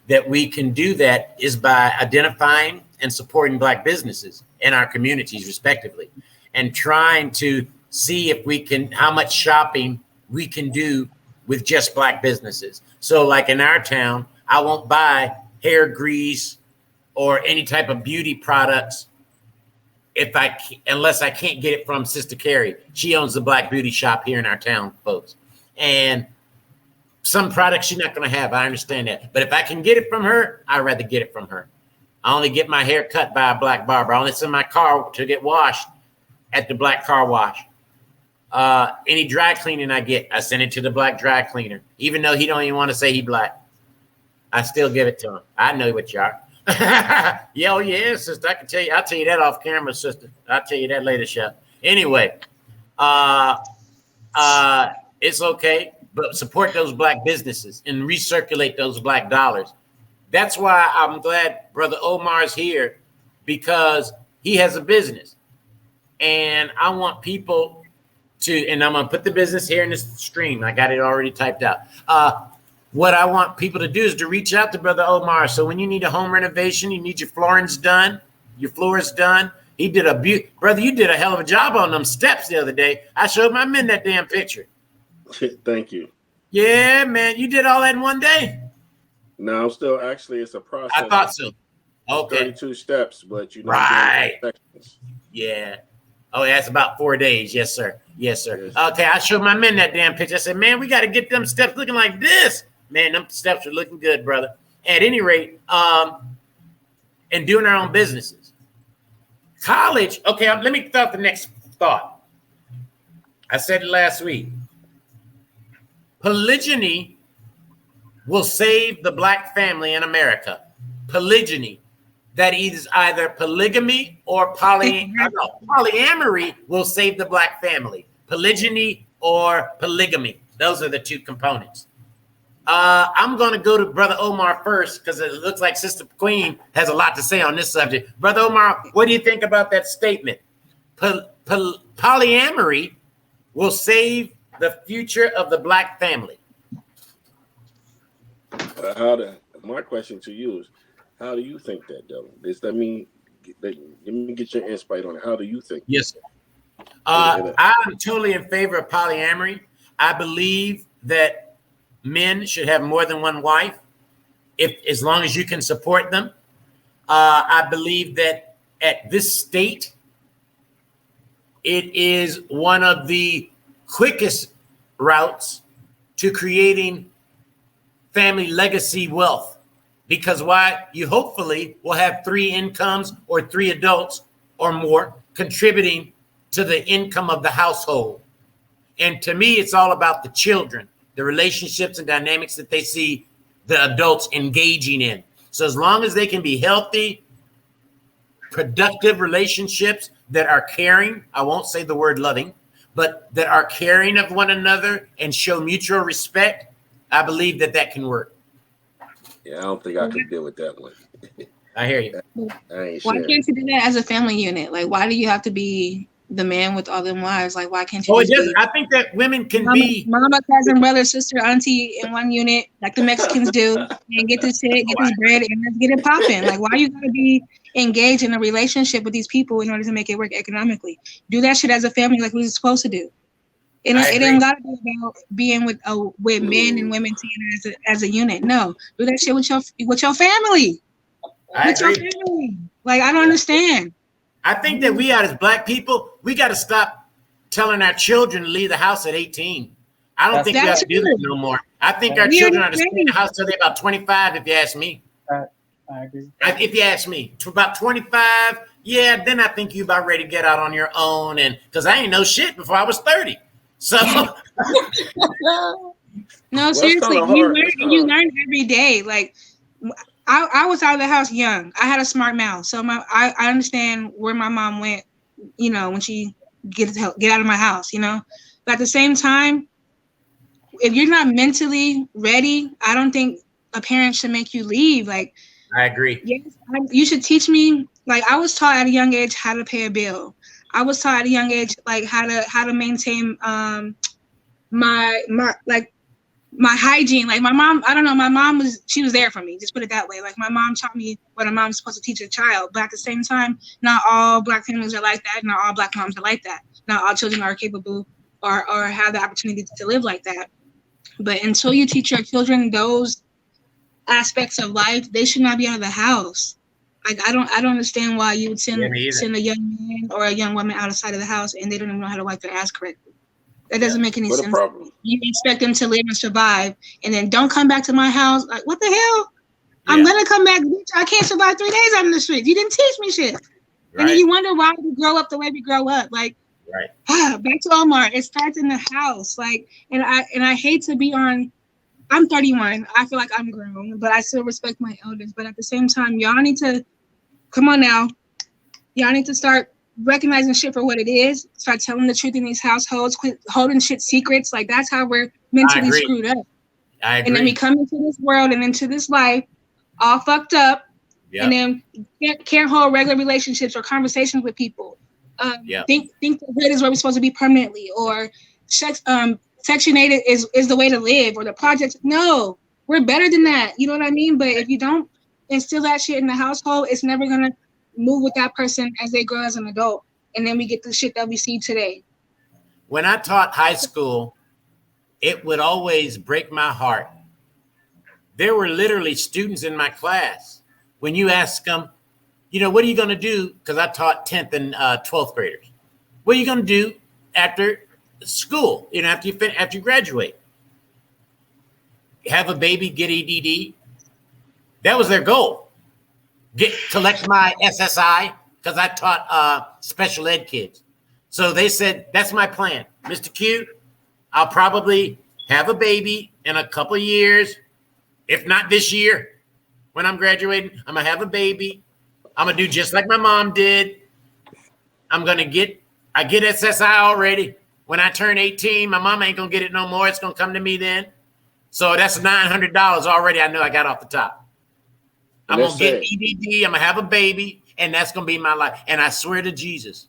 that we can do that is by identifying and supporting Black businesses in our communities, respectively, and trying to see if we can, how much shopping we can do with just Black businesses. So like in our town, I won't buy hair grease or any type of beauty products unless I can't get it from Sister Carrie. She owns the Black beauty shop here in our town, folks. And some products she's not going to have. I understand that. But if I can get it from her, I'd rather get it from her. I only get my hair cut by a Black barber. I only send my car to get washed at the Black car wash. Any dry cleaning I get, I send it to the Black dry cleaner. Even though he don't even want to say he Black, I still give it to him. I know what you are. Yeah, sister. I'll tell you that off camera, sister. I'll tell you that later, Chef. Anyway, it's okay, but support those Black businesses and recirculate those Black dollars. That's why I'm glad Brother Omar's here, because he has a business, and I want people to. And I'm gonna put the business here in this stream. I got it already typed out. What I want people to do is to reach out to Brother Omar. So when you need a home renovation, you need your floors done, he did brother, you did a hell of a job on them steps the other day. I showed my men that damn picture. Thank you. Yeah, man, you did all that in one day. No, still, actually, it's a process. I thought so. Okay. 32 steps, but right. Yeah. Oh, that's about 4 days. Yes, sir. Yes. Okay, I showed my men that damn picture. I said, man, we got to get them steps looking like this. Man, them steps are looking good, brother. At any rate, and doing our own businesses. College, okay, let me start the next thought. I said it last week. Polygyny will save the Black family in America. Polygyny. That is either polygamy or polyamory will save the Black family. Polygyny or polygamy. Those are the two components. I'm going to go to Brother Omar first because it looks like Sister Queen has a lot to say on this subject. Brother Omar, what do you think about that statement? Polyamory will save the future of the Black family. My question to you is, how do you think that, Dylan? Does that mean let me get your insight on it? How do you think? Yes, sir. I'm totally in favor of polyamory. I believe that men should have more than one wife, as long as you can support them. I believe that at this state, it is one of the quickest routes to creating family legacy wealth, because why? You hopefully will have 3 incomes or 3 adults or more contributing to the income of the household. And to me, it's all about the children, the relationships and dynamics that they see the adults engaging in. So as long as they can be healthy, productive relationships that are caring, I won't say the word loving, but that are caring of one another and show mutual respect, I believe that can work. Yeah, I don't think I could deal with that one. I hear you. Why can't you do that as a family unit? Like, why do you have to be the man with all them wives? Like, why can't you? I think that women can be mama, cousin, brother, sister, auntie in one unit, like the Mexicans do, and get this shit, get this bread, and let's get it popping. Like, why you gotta be engaged in a relationship with these people in order to make it work economically? Do that shit as a family, like we're supposed to do. It ain't gotta be about being with men and women together as a unit. No, do that shit with your family. With your family. Like, I don't understand. I think that we as Black people, we got to stop telling our children to leave the house at 18. I don't think we have to do that no more. I think our children are to stay in the house till they're about 25, if you ask me. I agree. If you ask me, to about 25, yeah, then I think you about ready to get out on your own. And because I ain't know shit before I was 30. So no, seriously, you learn every day. Like, I was out of the house young. I had a smart mouth, so I understand where my mom went. You know, when she get out of my house. You know, but at the same time, if you're not mentally ready, I don't think a parent should make you leave. Like, I agree. Yes, you should teach me. Like, I was taught at a young age how to pay a bill. I was taught at a young age like how to maintain my hygiene. Like, my mom, I don't know, my mom was there for me, just put it that way. Like, my mom taught me what a mom's supposed to teach a child, but at the same time, not all Black families are like that. Not all Black moms are like that. Not all children are capable or have the opportunity to live like that. But until you teach your children those aspects of life, they should not be out of the house. Like, I don't understand why you would send a young man or a young woman outside of the house and they don't even know how to wipe their ass correctly. That doesn't make any sense. You expect them to live and survive, and then don't come back to my house. Like, what the hell? Yeah. I'm gonna come back, bitch. I can't survive 3 days out in the streets. You didn't teach me shit. Right. And then you wonder why we grow up the way we grow up. Like, back to Omar. It starts in the house. Like, and I hate to be on. I'm 31. I feel like I'm grown, but I still respect my elders. But at the same time, y'all need to come on now. Y'all need to start recognizing shit for what it is. Start telling the truth in these households. Quit holding shit secrets. Like, that's how we're mentally screwed up. I agree. And then we come into this world and into this life all fucked up. Yep. And then can't hold regular relationships or conversations with people. Think the hood is where we're supposed to be permanently, or Section 8 is the way to live, or the project. No, we're better than that. You know what I mean? But if you don't instill that shit in the household, it's never gonna move with that person as they grow as an adult. And then we get the shit that we see today. When I taught high school, it would always break my heart. There were literally students in my class, when you ask them, you know, what are you going to do? Because I taught 10th and 12th graders. What are you going to do after school, you know, after you graduate? Have a baby, get EDD? That was their goal. Collect my SSI, because I taught special ed kids. So they said, that's my plan. Mr. Q, I'll probably have a baby in a couple of years. If not this year, when I'm graduating, I'm going to have a baby. I'm going to do just like my mom did. I get SSI already. When I turn 18, my mom ain't going to get it no more. It's going to come to me then. So that's $900 already. I know I got off the top. I'm going to get EDD. I'm going to have a baby, and that's going to be my life. And I swear to Jesus,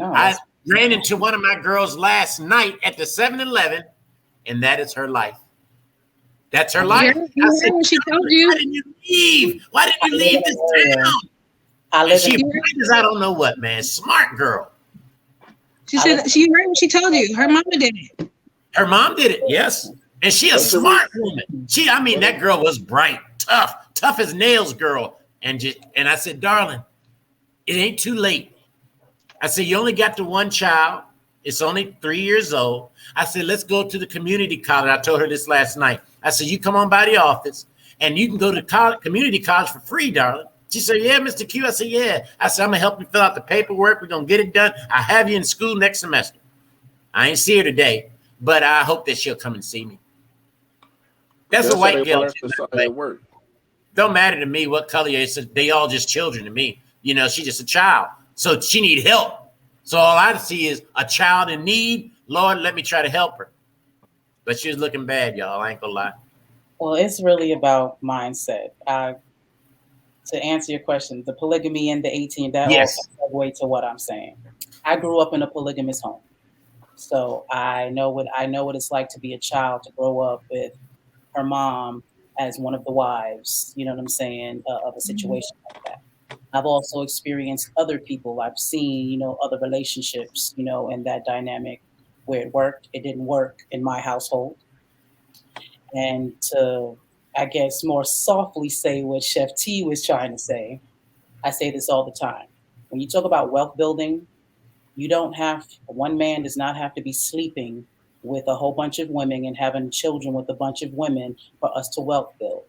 I ran into one of my girls last night at the 7-Eleven, and that is her life. That's her life. You heard what she told you. Why didn't you leave? Why didn't you leave this town? She is, I don't know what, man. Smart girl. She said she heard what she told you. Her mama did it. Her mom did it, yes. And she a smart woman. That girl was bright, tough as nails, girl. And I said, darling, it ain't too late. I said, you only got the one child. It's only 3 years old. I said, let's go to the community college. I told her this last night. I said, you come on by the office and you can go to community college for free, darling. She said, yeah, Mr. Q. I said, yeah. I said, I'm going to help you fill out the paperwork. We're going to get it done. I have you in school next semester. I ain't see her today, but I hope that she'll come and see me. That's a white girl. Don't matter to me what color you are. They all just children to me. She's just a child. So she need help. So all I see is a child in need. Lord, let me try to help her. But she was looking bad, y'all. I ain't gonna lie. Well, it's really about mindset. To answer your question, the polygamy and the 18, that also segue to what I'm saying. I grew up in a polygamous home. So I know what it's like to be a child, to grow up with her mom as one of the wives, you know what I'm saying, of a situation like that. I've also experienced other people. I've seen, other relationships, and that dynamic where it worked, it didn't work in my household. And to, I guess, more softly say what Chef T was trying to say, I say this all the time. When you talk about wealth building, one man does not have to be sleeping with a whole bunch of women and having children with a bunch of women for us to wealth build.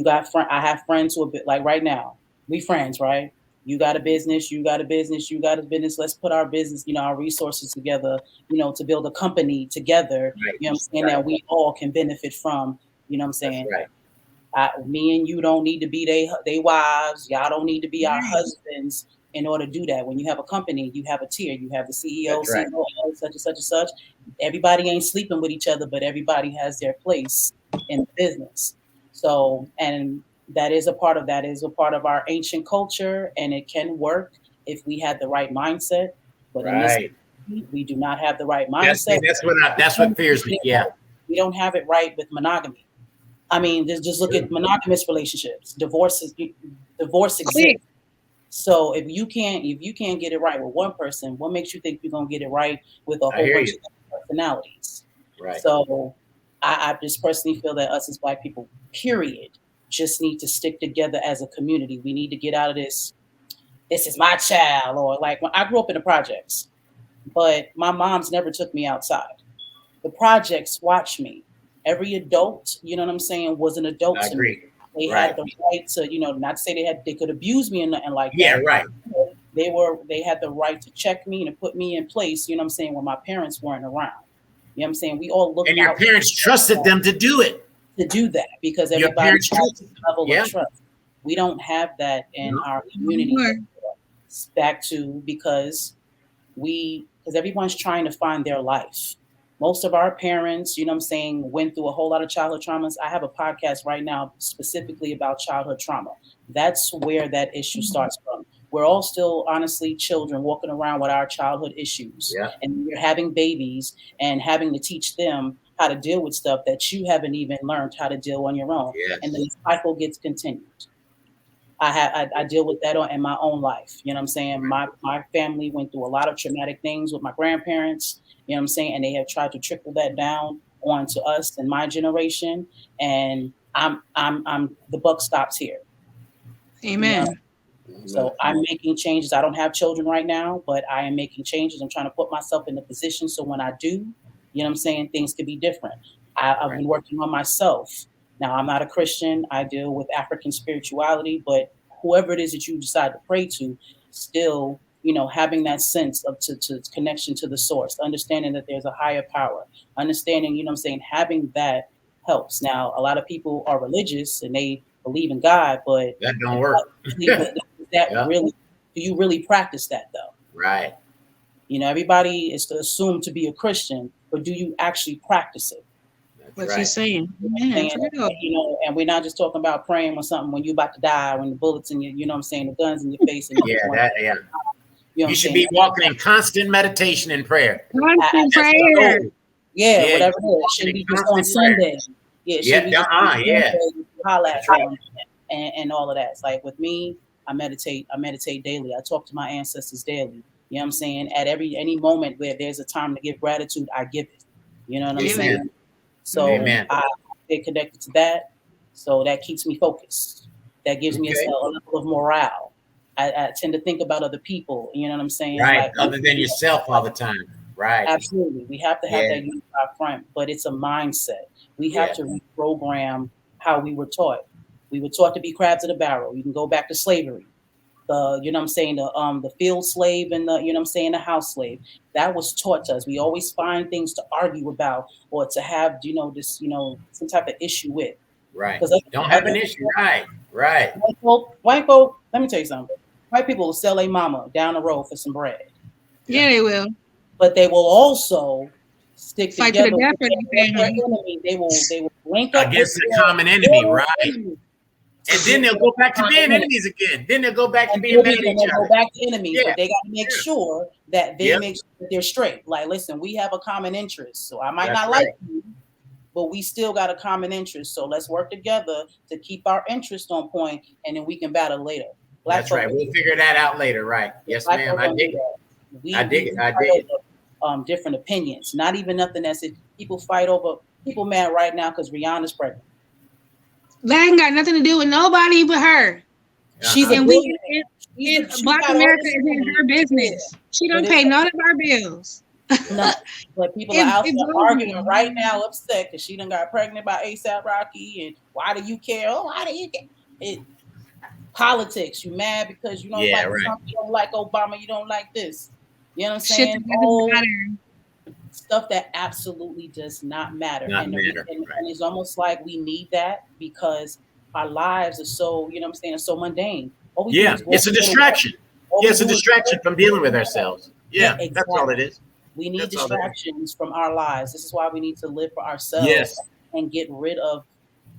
I have friends who are like right now, we friends, right? You got a business, let's put our business, our resources together, to build a company together, that we all can benefit from, I'm saying? Right. Me and you don't need to be they wives, y'all don't need to be our husbands in order to do that. When you have a company, you have a tier, you have the CEO, COO, such and such and such. Everybody ain't sleeping with each other, but everybody has their place in the business. So, and that is a part of our ancient culture, and it can work if we had the right mindset. But in this, we do not have the right mindset. That's what fears me. Yeah, we don't have it right with monogamy. I mean, just look at monogamous relationships. Divorce exists. So if you can't get it right with one person, what makes you think you're gonna get it right with a whole bunch of personalities? Right. So I just personally feel that us as Black people, period, just need to stick together as a community. We need to get out of this is my child, or like when I grew up in the projects, but my mom's never took me outside. The projects watched me. Every adult, you know what I'm saying, was an adult to me. They had the right to, not to say they could abuse me and nothing like that. Yeah, right. They had the right to check me and to put me in place, you know what I'm saying, when my parents weren't around. You know what I'm saying? We all looked. And your parents trusted them to do it. To do that, because everybody has a level of trust. We don't have that in our community. Back to because everyone's trying to find their life. Most of our parents, you know what I'm saying, went through a whole lot of childhood traumas. I have a podcast right now specifically about childhood trauma. That's where that issue starts from. We're all still, honestly, children walking around with our childhood issues. Yeah. And we're having babies and having to teach them how to deal with stuff that you haven't even learned how to deal on your own. Yes. And the cycle gets continued. I deal with that in my own life. You know what I'm saying? My family went through a lot of traumatic things with my grandparents, you know what I'm saying? And they have tried to trickle that down onto us and my generation. And I'm the buck stops here. Amen. So I'm making changes. I don't have children right now, but I am making changes. I'm trying to put myself in the position so when I do, you know what I'm saying, things could be different. I've been working on myself. Now, I'm not a Christian. I deal with African spirituality, but whoever it is that you decide to pray to, still, having that sense of to connection to the source, understanding that there's a higher power, understanding, having that helps. Now, a lot of people are religious and they believe in God, but that don't work. Really, do you really practice that though? Right. Everybody is assumed to be a Christian, but do you actually practice it? What you're saying, and we're not just talking about praying or something when you're about to die, when the bullets in your, the guns in your face. And you should be walking in constant meditation and prayer. Constant prayer. Yeah, whatever it is. It shouldn't be just on Sunday. Yeah, Yeah, should we just yeah. holla at That's right. them and all of that? It's like with me, I meditate daily. I talk to my ancestors daily. You know what I'm saying? At any moment where there's a time to give gratitude, I give it. You know what I'm Amen. saying? So Amen. I stay connected to that. So that keeps me focused. That gives me a level of morale. I tend to think about other people. You know what I'm saying? Right. Like, Other than yourself all the time. Right. absolutely. We have to have that unified front, but it's a mindset. We have to reprogram how we were taught. We were taught to be crabs in a barrel. You can go back to slavery. You know what I'm saying, the field slave and the, you know what I'm saying, the house slave. That was taught to us. We always find things to argue about or to have, some type of issue with. Right. Because don't have an issue. Right. White folk, let me tell you something. White people will sell a mama down the road for some bread. Yeah, they will. But they will also stick Fight together to the death for their family. enemy. They will link up against with a common enemy, right? enemy. And then they'll go back to being enemies again. Then they'll go back to being mad at each other. Go back to enemies, Yeah. but they got to make sure that they make sure that they're straight. Like, listen, we have a common interest, so I might not like you, but we still got a common interest. So let's work together to keep our interest on point, and then we can battle later. That's right. We'll figure that out later, right? Yes, ma'am. I dig it. I dig it. I dig it. Different opinions, not even nothing that's it. People fight over. People mad right now because Rihanna's pregnant. That ain't got nothing to do with nobody but her. She's and Black America is in her business. She don't pay none of our bills. No, but people are out there arguing right now, upset because she done got pregnant by A$AP Rocky. And why do you care? Oh, why do you care? It politics. You mad because you don't like Trump, you don't like Obama, you don't like this. You know what I'm saying? Stuff that absolutely does not matter. And it's almost like we need that because our lives are so, you know what I'm saying, are so mundane. It's a distraction. It's a distraction from dealing with ourselves. Exactly. That's all it is. We need distractions from our lives. This is why we need to live for ourselves and get rid of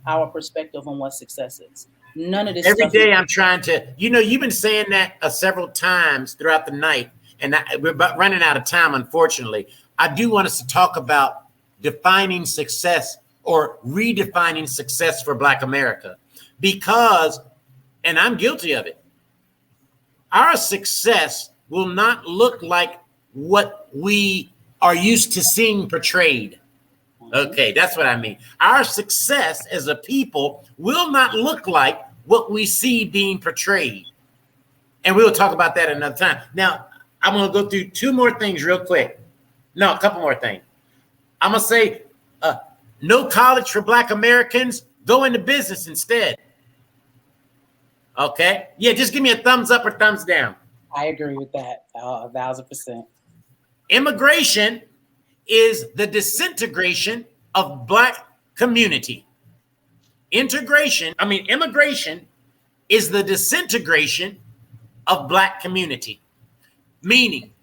our perspective on what success is. None of this every day I'm trying to, you've been saying that several times throughout the night, and we're about running out of time, unfortunately. I do want us to talk about defining success or redefining success for Black America because, and I'm guilty of it, our success will not look like what we are used to seeing portrayed. Okay, that's what I mean. Our success as a people will not look like what we see being portrayed. And we'll talk about that another time. Now, I'm going to go through two more things real quick. No, a couple more things. I'm going to say no college for Black Americans. Go into business instead. Okay? Yeah, just give me a thumbs up or thumbs down. I agree with that 1,000%. Immigration is the disintegration of Black community. Immigration is the disintegration of Black community. Meaning,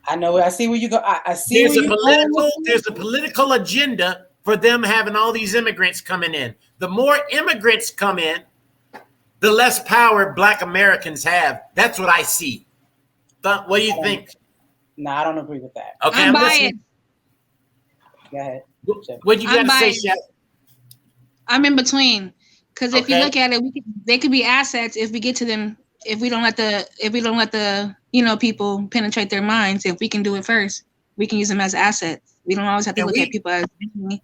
I see where you go. I see there's a political agenda for them having all these immigrants coming in. The more immigrants come in, the less power Black Americans have. That's what I see. What do you think? No, I don't agree with that. Okay, I'm biased. Go ahead. What you got to say, Chef? I'm in between. Because if you look at it, they could be assets if we get to them. If we don't let the people penetrate their minds, if we can do it first, we can use them as assets. We don't always have to look at people as enemy.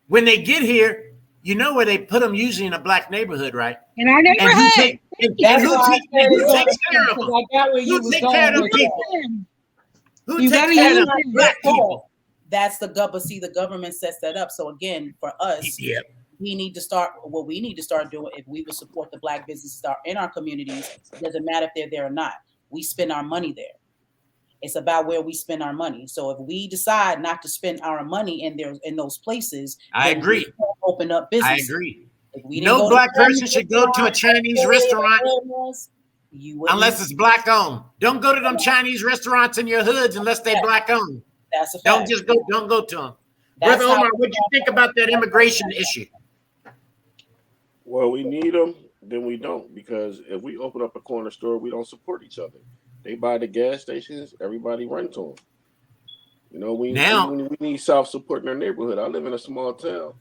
When they get here, you know where they put them usually in a Black neighborhood, right? In our neighborhood. Who takes care of them? Who takes care of them people? Who takes care of them Black people? That's the government sets that up. So again, for us, we need to start doing if we would support the Black businesses in our communities. It doesn't matter if they're there or not. We spend our money there. It's about where we spend our money. So if we decide not to spend our money in those places, I agree. Open up business. I agree. No Black person should go to a Chinese restaurant unless it's Black owned. Don't go to them Chinese restaurants in your hoods unless they're Black owned. That's a fact. Don't go to them. Brother Omar, what do you think about that immigration issue? Well, we need them, then we don't, because if we open up a corner store, we don't support each other. They buy the gas stations, everybody run to them. We need self-support in our neighborhood. I live in a small town.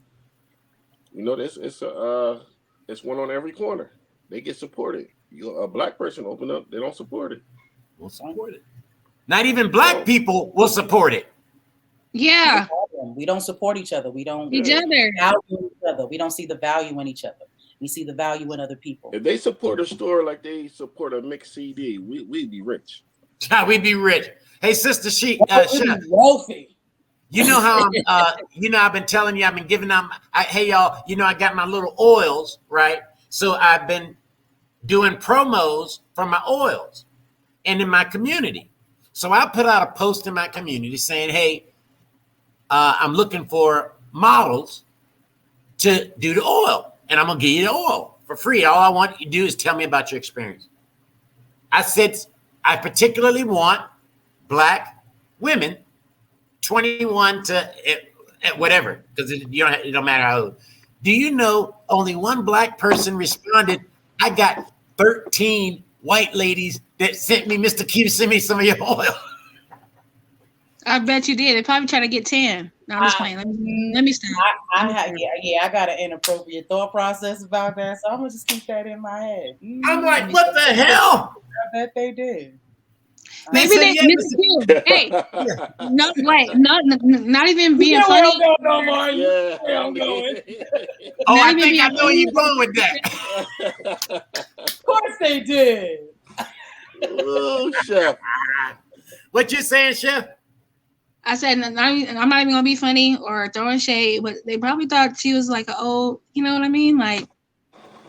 You know, it's one on every corner. They get supported. A black person open up, they don't support it. We'll support it. Not even black people will support it. Yeah. We don't support each other. We don't Each other. value each other. We don't see the value in each other. We see the value in other people. If they support a store like they support a mixed CD, we'd be rich. We'd be rich. Hey, Sister Chef. Wealthy. You know how I've been telling you, I've been giving out. Hey, y'all. I got my little oils, right? So I've been doing promos for my oils, and in my community. So I put out a post in my community saying, "Hey, I'm looking for models to do the oil, and I'm gonna give you the oil for free. All I want you to do is tell me about your experience." I said, I particularly want black women, 21 to whatever, because it don't matter how old. Do you know only one black person responded? I got 13 white ladies that sent me, Mr. Q, send me some of your oil. I bet you did. They probably try to get tan. No, I'm just playing. Let me stop. I got an inappropriate thought process about that, so I'm gonna just keep that in my head. I'm like, what the hell? I bet they did. Maybe they Mr. Q. Hey, no, wait, not even being funny. I'm going. Oh, I think I know where you're going with that. Of course they did. Oh, Chef. What you saying, Chef? I said, I'm not even gonna be funny or throwing shade, but they probably thought she was like an old, you know what I mean, like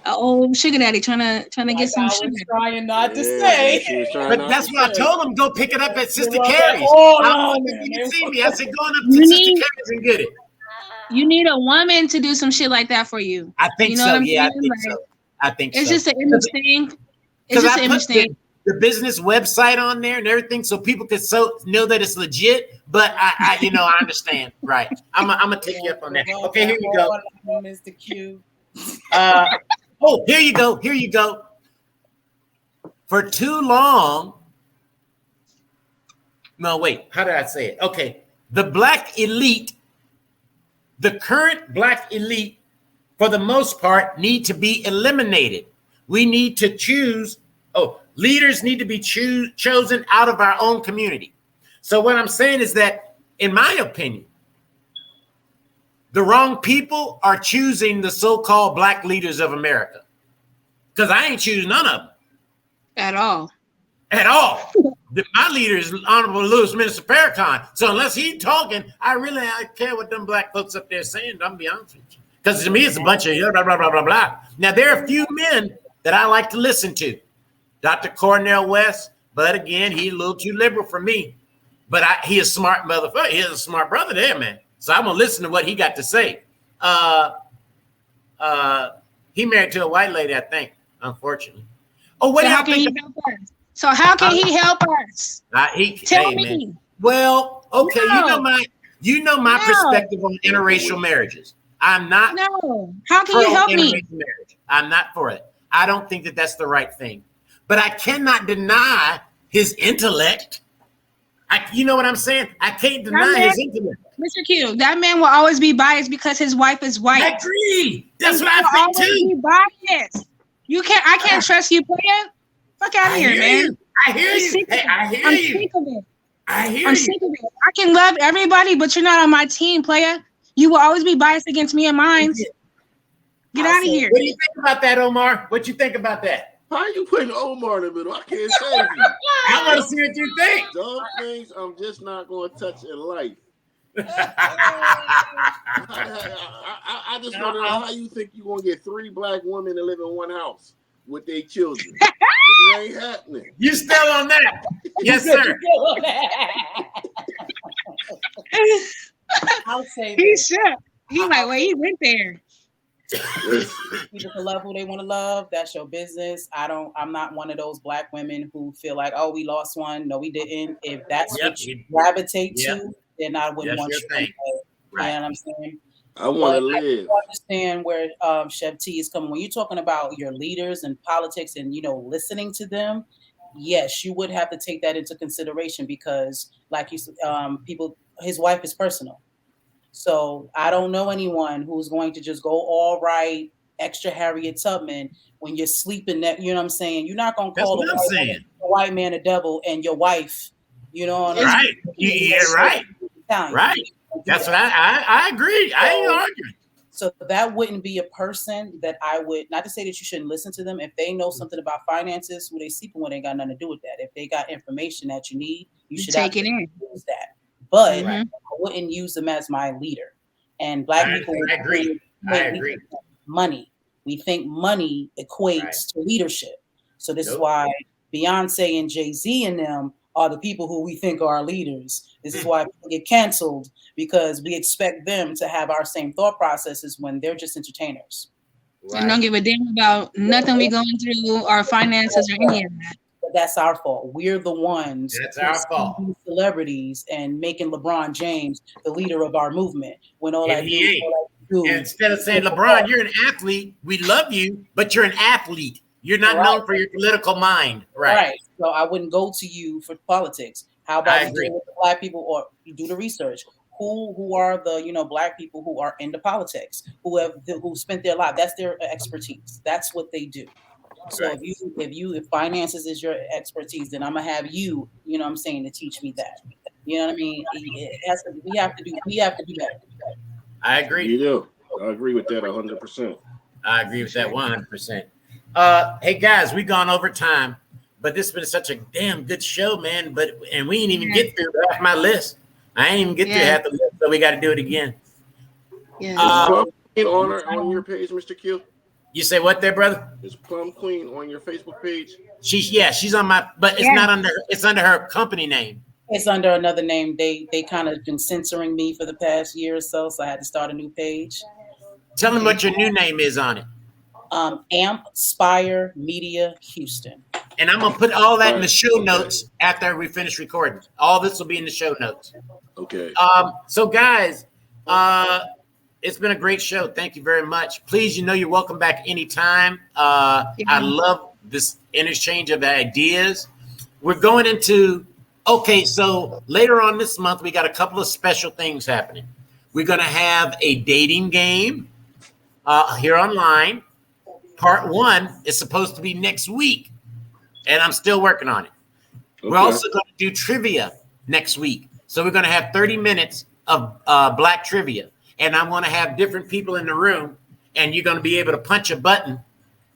an old sugar daddy trying to get some sugar. Trying not to say, but that's what I told him. Go pick it up at Sister Carrie's. You can see me. I said, going up to Sister Carrie's and get it. You need a woman to do some shit like that for you. I think so. Yeah, I think so. I think so. It's just an image thing. It's just an image thing. The business website on there and everything, so people could know that it's legit. But I understand, right? I'm gonna take you up on that. Okay, here you go, Mr. Q. Here you go. Here you go. For too long. No, wait. How did I say it? Okay, the black elite, the current black elite, for the most part, need to be eliminated. We need to choose. Leaders need to be chosen out of our own community. So what I'm saying is that, in my opinion, the wrong people are choosing the so-called black leaders of America. Because I ain't choosing none of them. At all. My leader is Honorable Louis Minister Farrakhan. So unless he's talking, I care what them black folks up there saying. I'm be honest with you. Because to me, it's a bunch of blah, blah, blah, blah, blah. Now, there are a few men that I like to listen to. Dr. Cornel West, but again, he's a little too liberal for me. But he is a smart motherfucker. He is a smart brother there, man. So I'm going to listen to what he got to say. He married to a white lady, I think, unfortunately. Oh, what do y'all think? So how can he help us? Tell me. Man. Well, okay, you know my perspective on interracial marriages. I'm not. No. How can you help me? Marriage. I'm not for it. I don't think that that's the right thing. But I cannot deny his intellect. You know what I'm saying? I can't deny his intellect. Mr. Q, that man will always be biased because his wife is white. I agree. That's what I think too. Be biased. I can't trust you, player. Fuck out of here, man. I hear you. I'm sick of it. I'm sick of it. I can love everybody, but you're not on my team, player. You will always be biased against me and mine. Get out of here. What do you think about that, Omar? What you think about that? How are you putting Omar in the middle? I can't say you. I want to see what you think. Some things I'm just not going to touch in life. I just want to know how you think you're going to get 3 black women to live in one house with their children. It ain't happening. You still on that? Yes, sir. I'll say he's shook. He's like, wait, he went there. People can love who they want to love. That's your business. I'm not one of those black women who feel like, oh, we lost one. No, we didn't. If that's what you gravitate to, then I wouldn't want you to. Right. You know what I'm saying? I want to live. I understand where Chef T is coming. When you're talking about your leaders and politics and, listening to them, yes, you would have to take that into consideration because, like you said, his wife is personal. So I don't know anyone who's going to just go all right, extra Harriet Tubman when you're sleeping. That you know what I'm saying. You're not gonna call the white man a devil and your wife. You know what I'm saying? Yeah, right. Right. That's what I agree. I ain't arguing. So that wouldn't be a person that I would, not to say that you shouldn't listen to them. If they know something about finances, who they sleeping with ain't got nothing to do with that. If they got information that you need, you should take it in. Use that. But I wouldn't use them as my leader. And Black people, I agree. Money. We think money equates to leadership. So this is why Beyonce and Jay-Z and them are the people who we think are our leaders. This is why people get canceled, because we expect them to have our same thought processes when they're just entertainers. Right. And don't give a damn about nothing we going through, our finances, or any of that. But that's our fault. We're the ones. That's our fault. Celebrities and making LeBron James the leader of our movement. When all I do. And instead of saying, LeBron, you're an athlete, we love you, but you're an athlete. You're not known for your political mind. Right. So I wouldn't go to you for politics. How about you deal with the Black people, or you do the research? Who are the Black people who are into politics, who spent their life? That's their expertise. That's what they do. So if finances is your expertise, then I'm gonna have you. You know what I'm saying, to teach me that. You know what I mean? We have to do that. I agree. You do. I agree with that 100%. I agree with that 100%. Hey guys, we gone over time, but this has been such a damn good show, man. And we ain't even get through half my list. I ain't even get through half the list, so we got to do it again. Yeah. On your page, Mr. Q. You say what there, brother? Is Plum Queen on your Facebook page? She's on my, but it's not under. It's under her company name. It's under another name. They kind of been censoring me for the past year or so I had to start a new page. Tell them what your new name is on it. AMPspire Media Houston. And I'm gonna put all that in the show notes after we finish recording. All this will be in the show notes. Okay. So guys, it's been a great show. Thank you very much. Please, you're welcome back anytime. I love this interchange of ideas. We're going into. Okay, so later on this month, we got a couple of special things happening. We're going to have a dating game here online. Part 1 is supposed to be next week, and I'm still working on it. Okay. We're also going to do trivia next week. So we're going to have 30 minutes of Black trivia, and I want to have different people in the room, and you're going to be able to punch a button,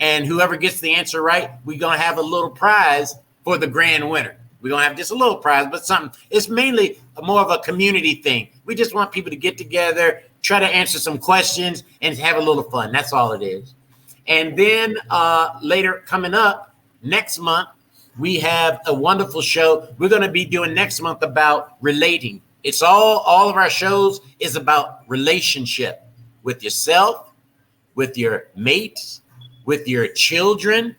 and whoever gets the answer right, we're going to have a little prize for the grand winner. We're going to have just a little prize, but something. It's mainly more of a community thing. We just want people to get together, try to answer some questions, and have a little fun. That's all it is. And then later coming up next month, we have a wonderful show. We're going to be doing next month about relating. It's all of our shows is about relationship with yourself, with your mates, with your children,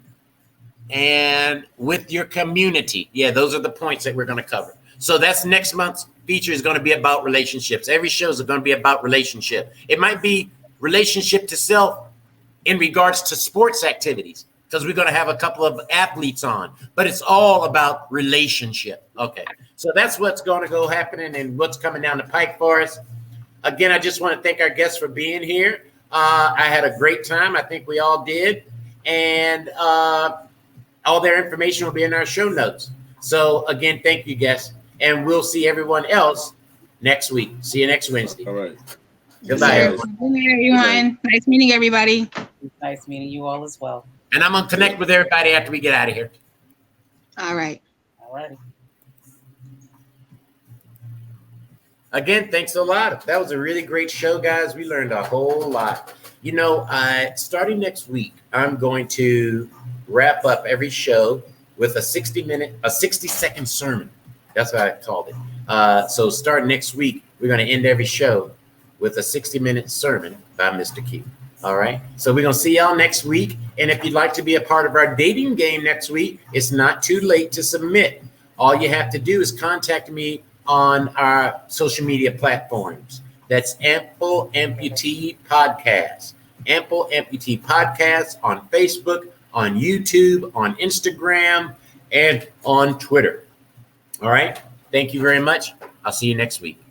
and with your community. Yeah, those are the points that we're going to cover. So that's next month's feature is going to be about relationships. Every show is going to be about relationship. It might be relationship to self in regards to sports activities, because we're going to have a couple of athletes on, but it's all about relationship. Okay. So that's what's going to go happening and what's coming down the pike for us. Again, I just want to thank our guests for being here. I had a great time. I think we all did. And all their information will be in our show notes. So again, thank you, guests. And we'll see everyone else next week. See you next Wednesday. All right. Goodbye, everyone. Good night, everyone. Nice meeting everybody. Nice meeting you all as well. And I'm going to connect with everybody after we get out of here. All right. All righty. Again, thanks a lot. That was a really great show, guys. We learned a whole lot. Starting next week, I'm going to wrap up every show with a 60-second sermon. That's what I called it. So starting next week, we're going to end every show with a 60-minute sermon by Mr. Q. All right. So we're going to see y'all next week. And if you'd like to be a part of our dating game next week, it's not too late to submit. All you have to do is contact me on our social media platforms. That's Ample Amputee Podcast. Ample Amputee Podcast on Facebook, on YouTube, on Instagram, and on Twitter. All right. Thank you very much. I'll see you next week.